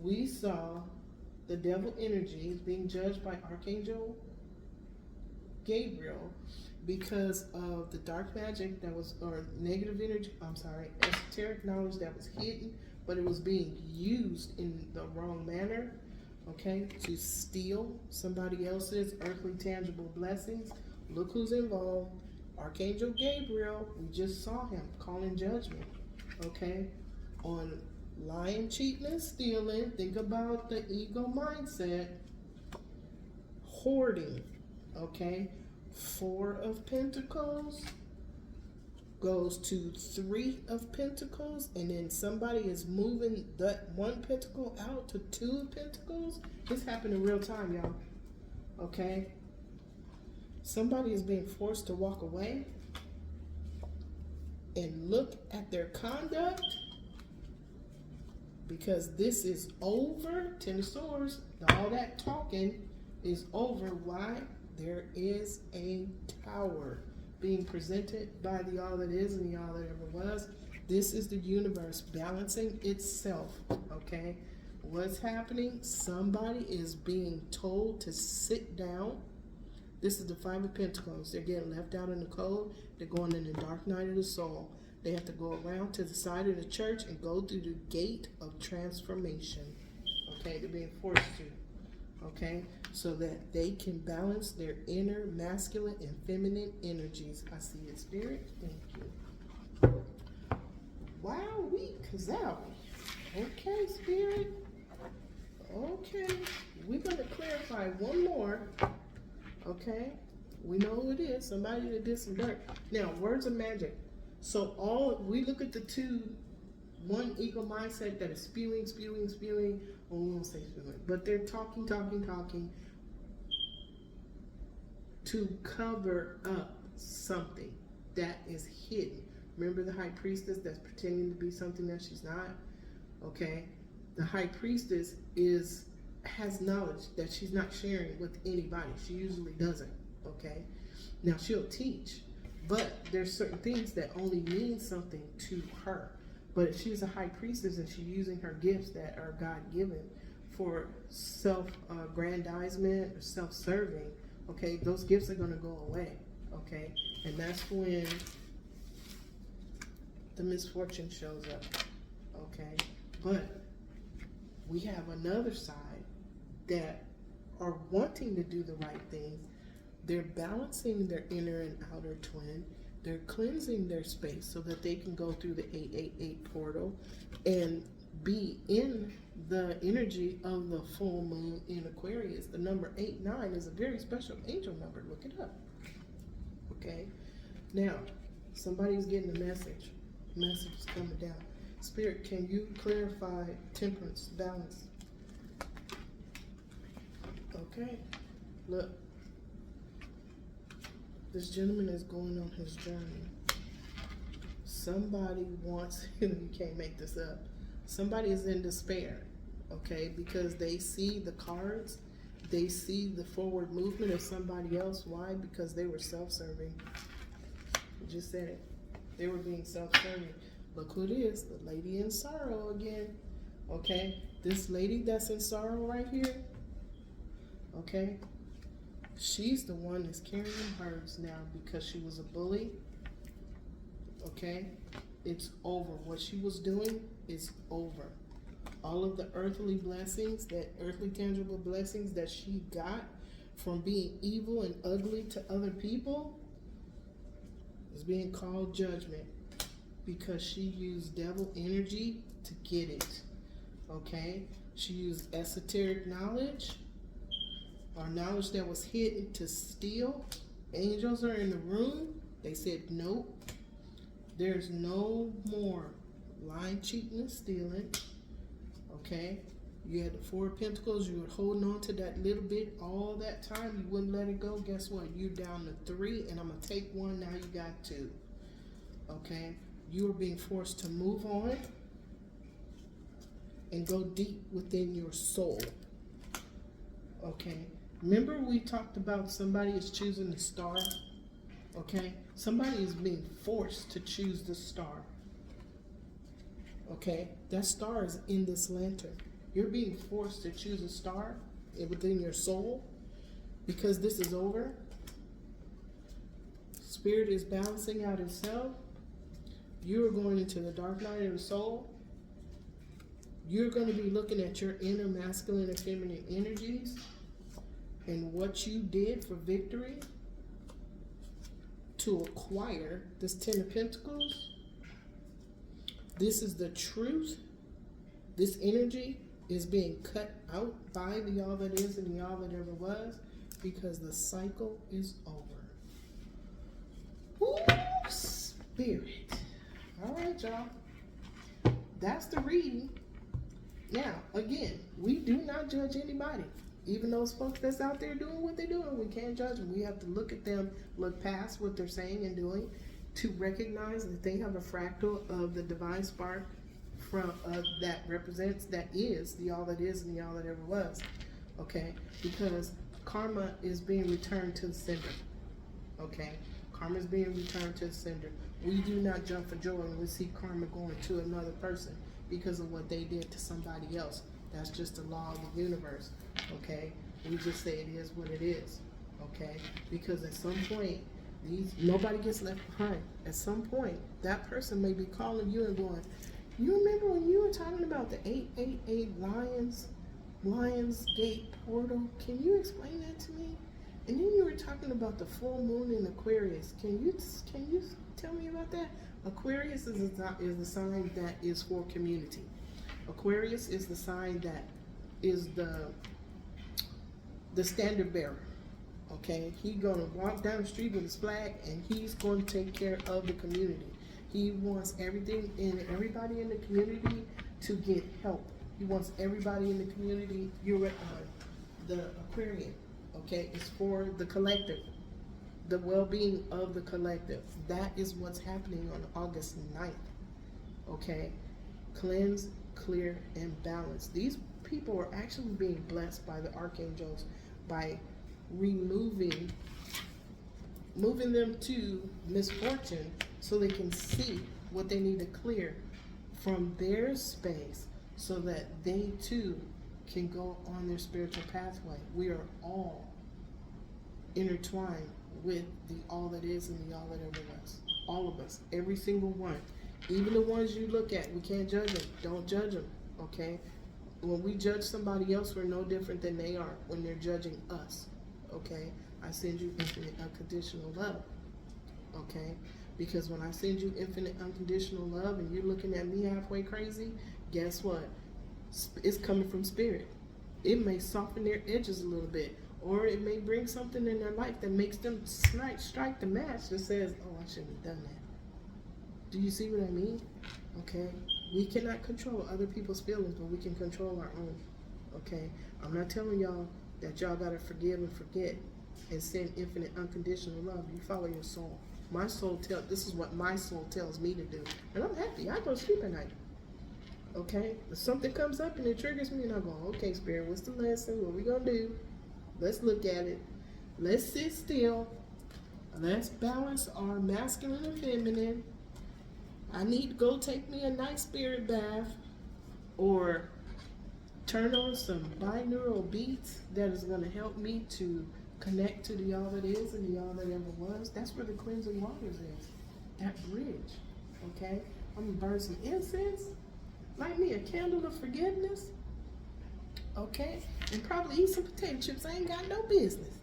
Speaker 1: we saw the devil energy is being judged by Archangel Gabriel because of the dark magic that was, or negative energy, esoteric knowledge that was hidden, but it was being used in the wrong manner, okay, to steal somebody else's earthly tangible blessings. Look who's involved. Archangel Gabriel, we just saw him calling judgment, okay, on lying, cheating, and stealing. Think about the ego mindset. Hoarding, okay. 4 of Pentacles goes to 3 of Pentacles, and then somebody is moving that 1 pentacle out to 2 of Pentacles. This happened in real time, y'all. Okay? Somebody is being forced to walk away and look at their conduct, because this is over. 10 of Swords, all that talking is over. Why? There is a tower being presented by the all that is and the all that ever was. This is the universe balancing itself, okay? What's happening? Somebody is being told to sit down. This is the 5 of Pentacles. They're getting left out in the cold. They're going in the dark night of the soul. They have to go around to the side of the church and go through the gate of transformation. Okay, they're being forced to. Okay, so that they can balance their inner masculine and feminine energies. I see it, Spirit. Thank you. Wow, week, Zowie. Okay, Spirit. Okay, we're going to clarify one more. Okay, we know who it is. Somebody that did some dirt. Now, words of magic. So we look at the 2, 1 ego mindset that is spewing. Well, we won't say spewing, but they're talking to cover up something that is hidden. Remember the high priestess that's pretending to be something that she's not? Okay, the high priestess has knowledge that she's not sharing with anybody. She usually doesn't. Okay, now she'll teach. But there's certain things that only mean something to her. But if she's a high priestess and she's using her gifts that are God-given for self-aggrandizement or self-serving, okay, those gifts are going to go away, okay? And that's when the misfortune shows up, okay? But we have another side that are wanting to do the right thing. They're balancing their inner and outer twin. They're cleansing their space so that they can go through the 888 portal and be in the energy of the full moon in Aquarius. The number 89 is a very special angel number. Look it up. Okay. Now, somebody's getting a message. Message is coming down. Spirit, can you clarify temperance, balance? Okay. Look. This gentleman is going on his journey. Somebody wants him, you can't make this up. Somebody is in despair, okay, because they see the cards, they see the forward movement of somebody else. Why? Because they were self-serving. I just said it. They were being self-serving. Look who it is, the lady in sorrow again, okay? This lady that's in sorrow right here, okay? She's the one that's carrying hers now because she was a bully. Okay? It's over. What she was doing is over. All of the earthly blessings, that earthly tangible blessings that she got from being evil and ugly to other people is being called judgment because she used devil energy to get it. Okay? She used esoteric knowledge, or knowledge that was hidden, to steal. Angels are in the room. They said, nope. There's no more lying, cheating, and stealing. Okay? You had the 4 of Pentacles. You were holding on to that little bit all that time. You wouldn't let it go. Guess what? You're down to 3, and I'm going to take 1. Now you got 2. Okay? You are being forced to move on and go deep within your soul. Okay? Remember we talked about somebody is choosing the star? Okay? Somebody is being forced to choose the star. Okay? That star is in this lantern. You're being forced to choose a star within your soul because this is over. Spirit is balancing out itself. You are going into the dark night of the soul. You're going to be looking at your inner masculine and feminine energies and what you did for victory to acquire this 10 of Pentacles. This is the truth. This energy is being cut out by the all that is and the all that ever was because the cycle is over. Ooh, Spirit. All right, y'all. That's the reading. Now, again, we do not judge anybody. Even those folks that's out there doing what they're doing, we can't judge them. We have to look at them, look past what they're saying and doing, to recognize that they have a fractal of the divine spark from that represents, that is the all that is and the all that ever was. Okay, because karma is being returned to the sender. Okay, karma is being returned to the sender. We do not jump for joy when we see karma going to another person because of what they did to somebody else. That's just the law of the universe. Okay, we just say it is what it is. Okay, because at some point, nobody gets left behind. At some point, that person may be calling you and going, "You remember when you were talking about the 888 Lions Gate portal? Can you explain that to me? And then you were talking about the full moon in Aquarius. Can you tell me about that?" Aquarius is the sign that is for community. Aquarius is the sign that is the standard bearer. Okay, he's gonna walk down the street with his flag, and he's going to take care of the community. He wants everybody in the community to get help. He wants everybody in the community. You're the Aquarian. Okay, it's for the collective, the well-being of the collective. That is what's happening on August 9th. Okay, cleanse, clear, and balance. These people are actually being blessed by the archangels by moving them to misfortune so they can see what they need to clear from their space so that they too can go on their spiritual pathway. We are all intertwined with the all that is and the all that ever was. All of us, every single one. Even the ones you look at, we can't judge them. Don't judge them, okay? When we judge somebody else, we're no different than they are when they're judging us, okay? I send you infinite unconditional love, okay? Because when I send you infinite unconditional love and you're looking at me halfway crazy, guess what? It's coming from spirit. It may soften their edges a little bit, or it may bring something in their life that makes them strike the match that says, "Oh, I shouldn't have done that." Do you see what I mean? Okay? We cannot control other people's feelings, but we can control our own. Okay? I'm not telling y'all that y'all gotta forgive and forget and send infinite unconditional love. You follow your soul. My soul this is what my soul tells me to do. And I'm happy. I go to sleep at night. Okay? If something comes up and it triggers me, and I go, "Okay, Spirit, what's the lesson? What we gonna do? Let's look at it. Let's sit still. Let's balance our masculine and feminine. I need to go take me a nice spirit bath or turn on some binaural beats that is going to help me to connect to the all that is and the all that ever was." That's where the cleansing waters is. That bridge. Okay? I'm going to burn some incense. Light me a candle of forgiveness. Okay? And probably eat some potato chips. I ain't got no business.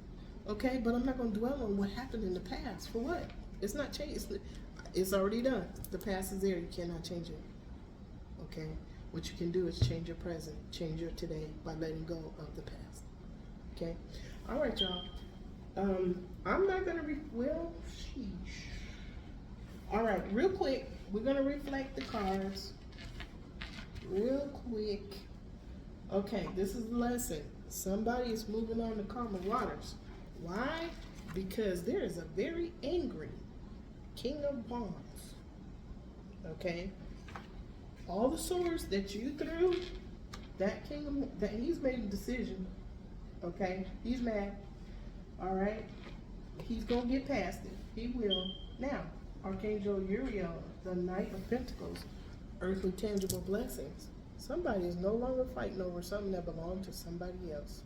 Speaker 1: Okay? But I'm not going to dwell on what happened in the past. For what? It's not changed. It's already done. The past is there. You cannot change it. Okay? What you can do is change your present, change your today by letting go of the past. Okay? All right, y'all. I'm not going to sheesh. All right, real quick, we're going to reflect the cards. Real quick. Okay, this is the lesson. Somebody is moving on to calmer waters. Why? Because there is a very angry King of Wands. Okay? All the swords that you threw, he's made a decision. Okay? He's mad. All right? He's going to get past it. He will. Now, Archangel Uriel, the Knight of Pentacles, earthly tangible blessings. Somebody is no longer fighting over something that belonged to somebody else.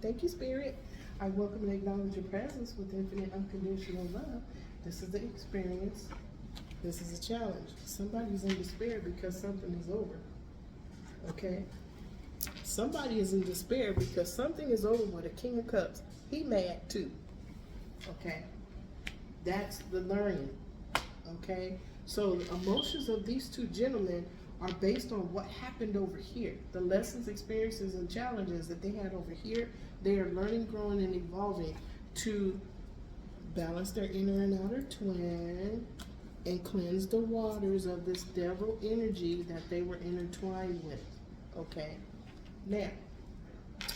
Speaker 1: Thank you, Spirit. I welcome and acknowledge your presence with infinite unconditional love. This is the experience. This is a challenge. Somebody's in despair because something is over. Okay? Somebody is in despair because something is over with a King of Cups. He mad too. Okay? That's the learning. Okay? So the emotions of these two gentlemen are based on what happened over here. The lessons, experiences, and challenges that they had over here, they are learning, growing, and evolving to balance their inner and outer twin, and cleanse the waters of this devil energy that they were intertwined with. Okay? Now, okay.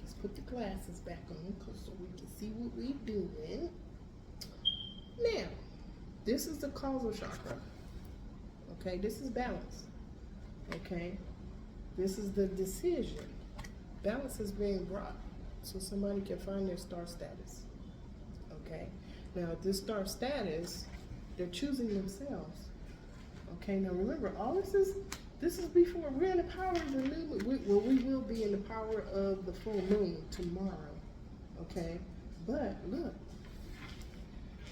Speaker 1: Let's put the glasses back on so we can see what we're doing. Now, this is the causal chakra. Okay, this is balance. Okay, this is the decision. Balance is being brought so somebody can find their star status. Okay, now this star status, they're choosing themselves. Okay, now remember, all this is before we're in the power of the new moon. We will be in the power of the full moon tomorrow. Okay, but look,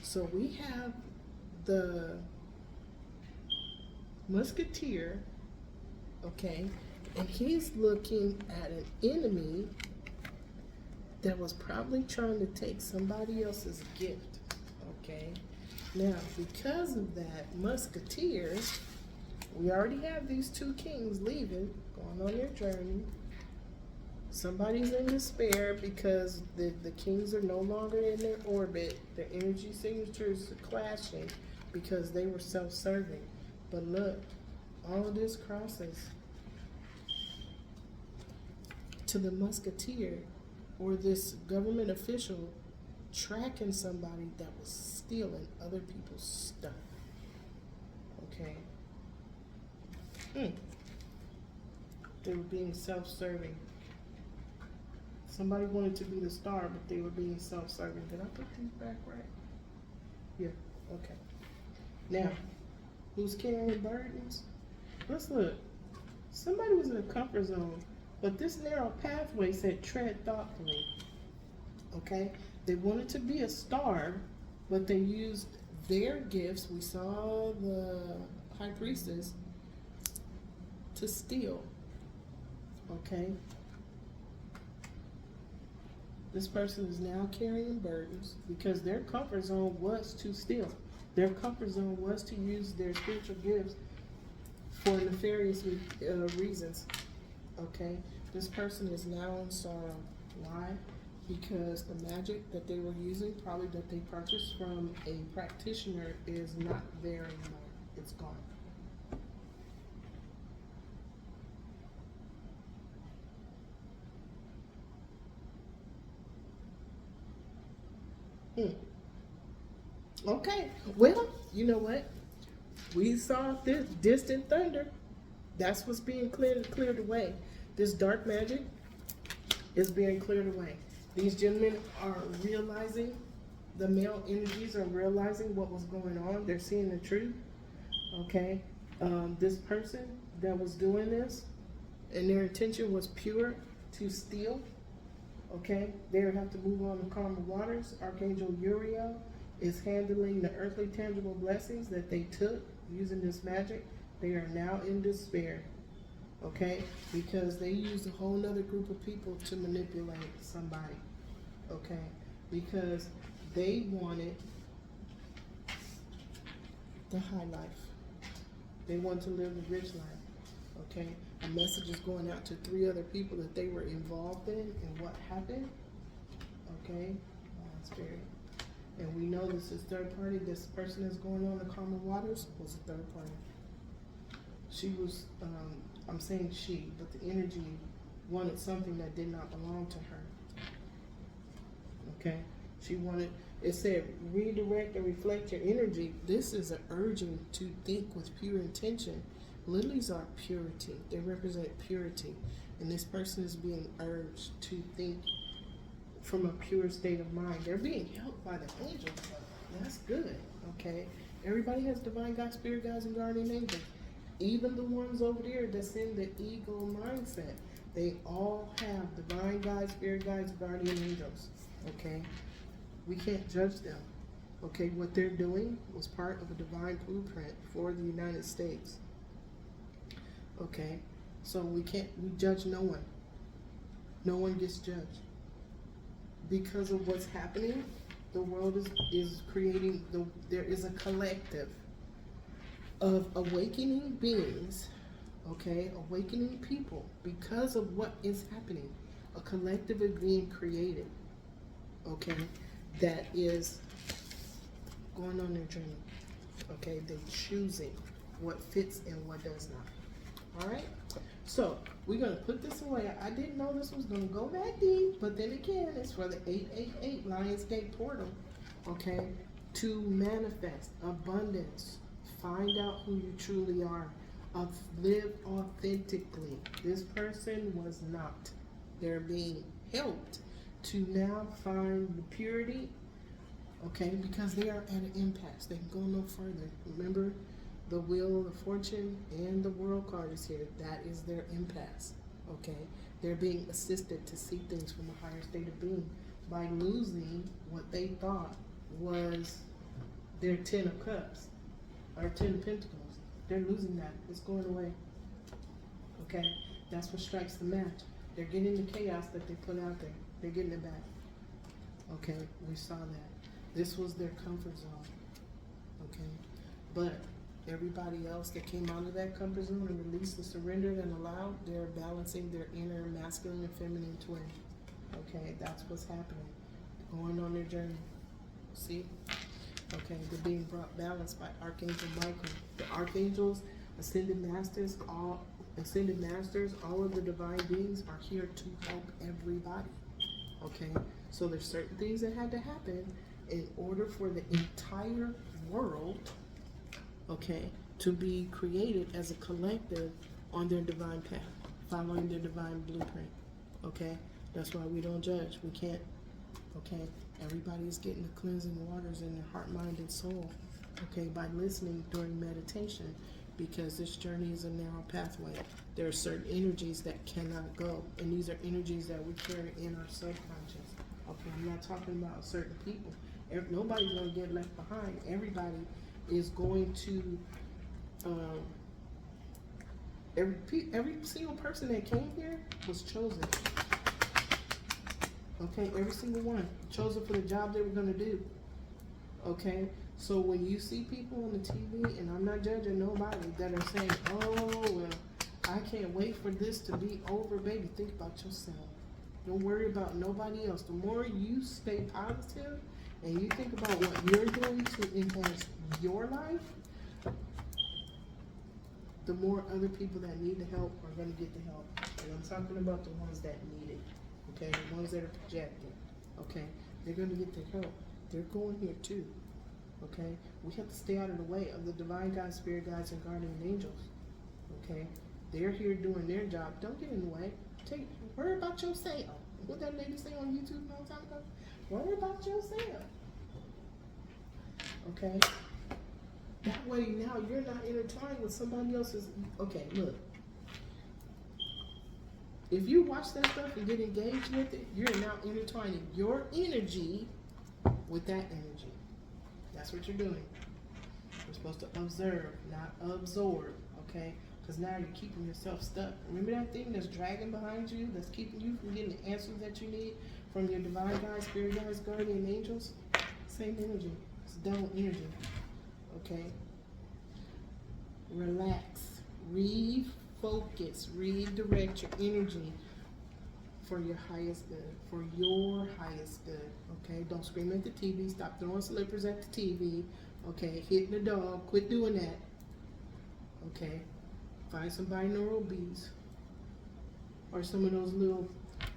Speaker 1: so we have the musketeer, okay, and he's looking at an enemy that was probably trying to take somebody else's gift, okay? Now, because of that musketeer, we already have these two kings leaving, going on their journey. Somebody's in despair because the kings are no longer in their orbit. Their energy signatures are clashing because they were self-serving. But look, all of this crosses to the musketeer or this government official tracking somebody that was stealing other people's stuff. Okay? They were being self-serving. Somebody wanted to be the star, but they were being self-serving. Did I put these back right? Yeah, okay. Now, who's carrying burdens? Let's look. Somebody was in a comfort zone, but this narrow pathway said tread thoughtfully. Okay? They wanted to be a star, but they used their gifts. We saw the high priestess to steal. Okay? This person is now carrying burdens because their comfort zone was to steal. Their comfort zone was to use their spiritual gifts for nefarious reasons. Okay? This person is now in sorrow. Why? Because the magic that they were using, probably that they purchased from a practitioner, is not there anymore. It's gone. Okay, well, you know what? We saw this distant thunder. That's what's being cleared away. This dark magic is being cleared away. These gentlemen are realizing, the male energies are realizing what was going on. They're seeing the truth. Okay, this person that was doing this, and their intention was pure, to steal. Okay, they have to move on to calmer waters. Archangel Uriel is handling the earthly tangible blessings that they took using this magic. They are now in despair, okay, because they used a whole nother group of people to manipulate somebody, okay, because they wanted the high life. They wanted to live a rich life, okay. A message is going out to 3 other people that they were involved in and what happened, okay. Spirit. And we know this is third party. This person is going on the calmer waters was a third party. She was, I'm saying she, but the energy wanted something that did not belong to her. Okay? She wanted, it said, redirect and reflect your energy. This is an urging to think with pure intention. Lilies are purity. They represent purity. And this person is being urged to think from a pure state of mind. They're being helped by the angels. That's good, okay? Everybody has divine guides, spirit guides, and guardian angels. Even the ones over there that's in the ego mindset, they all have divine guides, spirit guides, guardian angels, okay? We can't judge them, okay? What they're doing was part of a divine blueprint for the United States, okay? So we judge no one. No one gets judged. Because of what's happening, the world is creating, there is a collective of awakening beings, okay, awakening people because of what is happening. A collective is being created, okay, that is going on their journey, okay? They're choosing what fits and what does not, all right? So we're going to put this away. I didn't know this was going to go that deep, but then again, it's for the 888 Lionsgate portal, okay? To manifest abundance, find out who you truly are, live authentically. This person was not. They're being helped to now find the purity, okay? Because they are at an impasse. They can go no further. Remember, the Wheel of Fortune and the World card is here. That is their impasse, okay? They're being assisted to see things from a higher state of being by losing what they thought was their 10 of Cups or 10 of Pentacles. They're losing that. It's going away, okay? That's what strikes the match. They're getting the chaos that they put out there. They're getting it back, okay? We saw that. This was their comfort zone, okay? But everybody else that came out of that comfort zone and released and surrendered and allowed, they're balancing their inner masculine and feminine twin. Okay, that's what's happening. Going on their journey. See? Okay, they're being brought balanced by Archangel Michael. The archangels, ascended masters, all of the divine beings are here to help everybody. Okay, so there's certain things that had to happen in order for the entire world, okay, to be created as a collective on their divine path, following their divine blueprint, okay? That's why we don't judge. We can't, okay? Everybody's getting the cleansing waters in their heart, mind, and soul, okay, by listening during meditation, because this journey is a narrow pathway. There are certain energies that cannot go, and these are energies that we carry in our subconscious, okay? I'm not talking about certain people. Nobody's going to get left behind. Everybody is going to, every single person that came here was chosen. Okay, every single one chosen for the job they were going to do. Okay, so when you see people on the TV, and I'm not judging nobody, that are saying, oh, well, I can't wait for this to be over, baby, think about yourself. Don't worry about nobody else. The more you stay positive and you think about what you're doing to enhance your life, the more other people that need the help are going to get the help. And I'm talking about the ones that need it, okay? The ones that are projecting, okay? They're going to get the help. They're going here too, okay? We have to stay out of the way of the divine guides, spirit guides, and guardian angels, okay? They're here doing their job. Don't get in the way. Worry about yourself. What that lady say on YouTube a long time ago? Worry about yourself, okay? That way now you're not intertwined with somebody else's. Okay, look. If you watch that stuff and get engaged with it, you're now intertwining your energy with that energy. That's what you're doing. You're supposed to observe, not absorb, okay? Because now you're keeping yourself stuck. Remember that thing that's dragging behind you, that's keeping you from getting the answers that you need from your divine guides, spirit guides, guardian angels? Same energy. It's dull energy. Okay? Relax. Refocus. Redirect your energy for your highest good. For your highest good. Okay? Don't scream at the TV. Stop throwing slippers at the TV. Okay? Hitting the dog. Quit doing that. Okay? Find some binaural beats. Or some of those little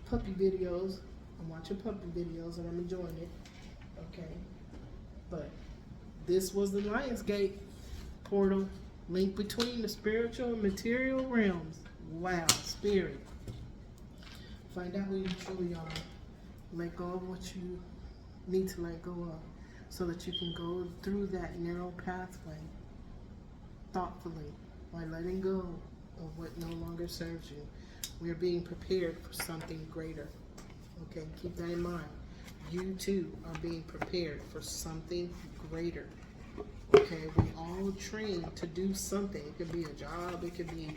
Speaker 1: puppy videos. I'm watching puppy videos and I'm enjoying it. Okay? But this was the Lionsgate portal, link between the spiritual and material realms. Wow, spirit. Find out who you truly are. Let go of what you need to let go of so that you can go through that narrow pathway thoughtfully by letting go of what no longer serves you. We are being prepared for something greater. Okay, keep that in mind. You too are being prepared for something greater. Okay, we all train to do something. It could be a job, it could be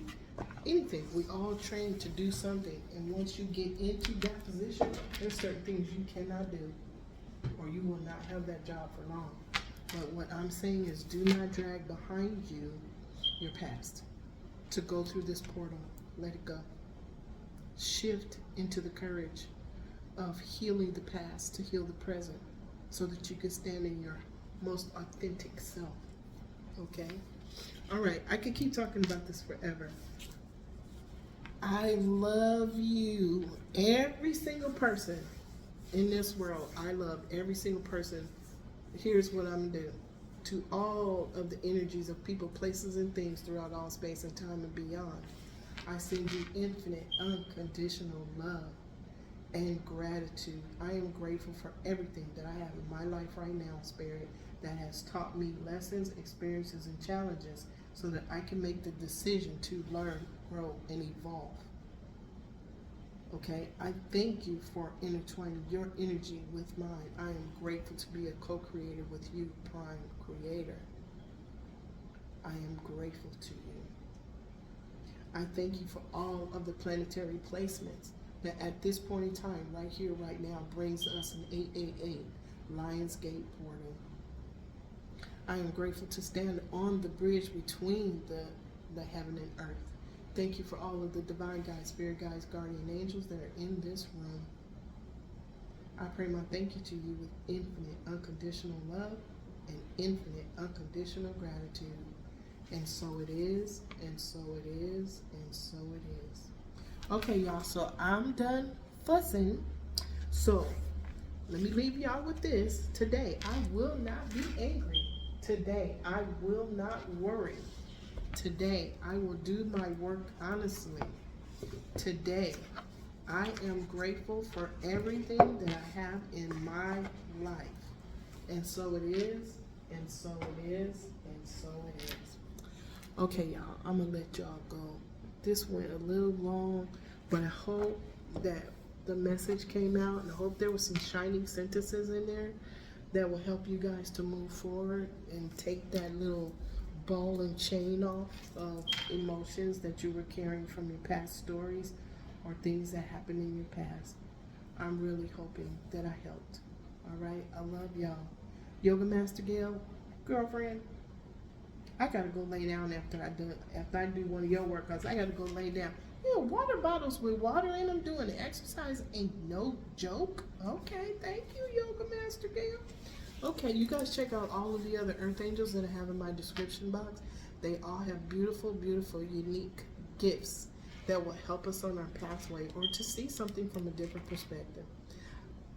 Speaker 1: anything. We all train to do something. And once you get into that position, there's certain things you cannot do, or you will not have that job for long. But what I'm saying is, do not drag behind you your past to go through this portal. Let it go. shift into the courage of healing the past to heal the present so that you can stand in your most authentic self. Okay? All right, I could keep talking about this forever. I love you, every single person in this world. I love every single person. Here's what I'm gonna do. To all of the energies of people, places, and things throughout all space and time and beyond, I send you infinite, unconditional love and gratitude. I am grateful for everything that I have in my life right now, Spirit, that has taught me lessons, experiences, and challenges so that I can make the decision to learn, grow, and evolve. Okay, I thank you for intertwining your energy with mine. I am grateful to be a co-creator with you, Prime Creator. I am grateful to you. I thank you for all of the planetary placements that at this point in time, right here, right now, brings us an 888 Lionsgate portal. I am grateful to stand on the bridge between the heaven and earth. Thank you for all of the divine guides, spirit guides, guardian angels that are in this room. I pray my thank you to you with infinite unconditional love and infinite unconditional gratitude. And so it is, and so it is, and so it is. Okay, y'all, so I'm done fussing. So let me leave y'all with this. Today, I will not be angry. Today, I will not worry. Today, I will do my work honestly. Today, I am grateful for everything that I have in my life. And so it is, and so it is, and so it is. Okay, y'all, I'm going to let y'all go. This went a little long, but I hope that the message came out, and I hope there were some shining sentences in there that will help you guys to move forward and take that little ball and chain off of emotions that you were carrying from your past stories or things that happened in your past. I'm really hoping that I helped. All right, I love y'all. Yoga Master Gail, girlfriend, I gotta go lay down after I do one of your workouts. I gotta go lay down. You know, water bottles with water in them doing the exercise ain't no joke. Okay, thank you, Yoga Master Gail. Okay, you guys check out all of the other Earth Angels that I have in my description box. They all have beautiful, beautiful, unique gifts that will help us on our pathway or to see something from a different perspective.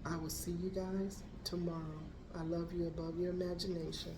Speaker 1: I will see you guys tomorrow. I love you above your imagination.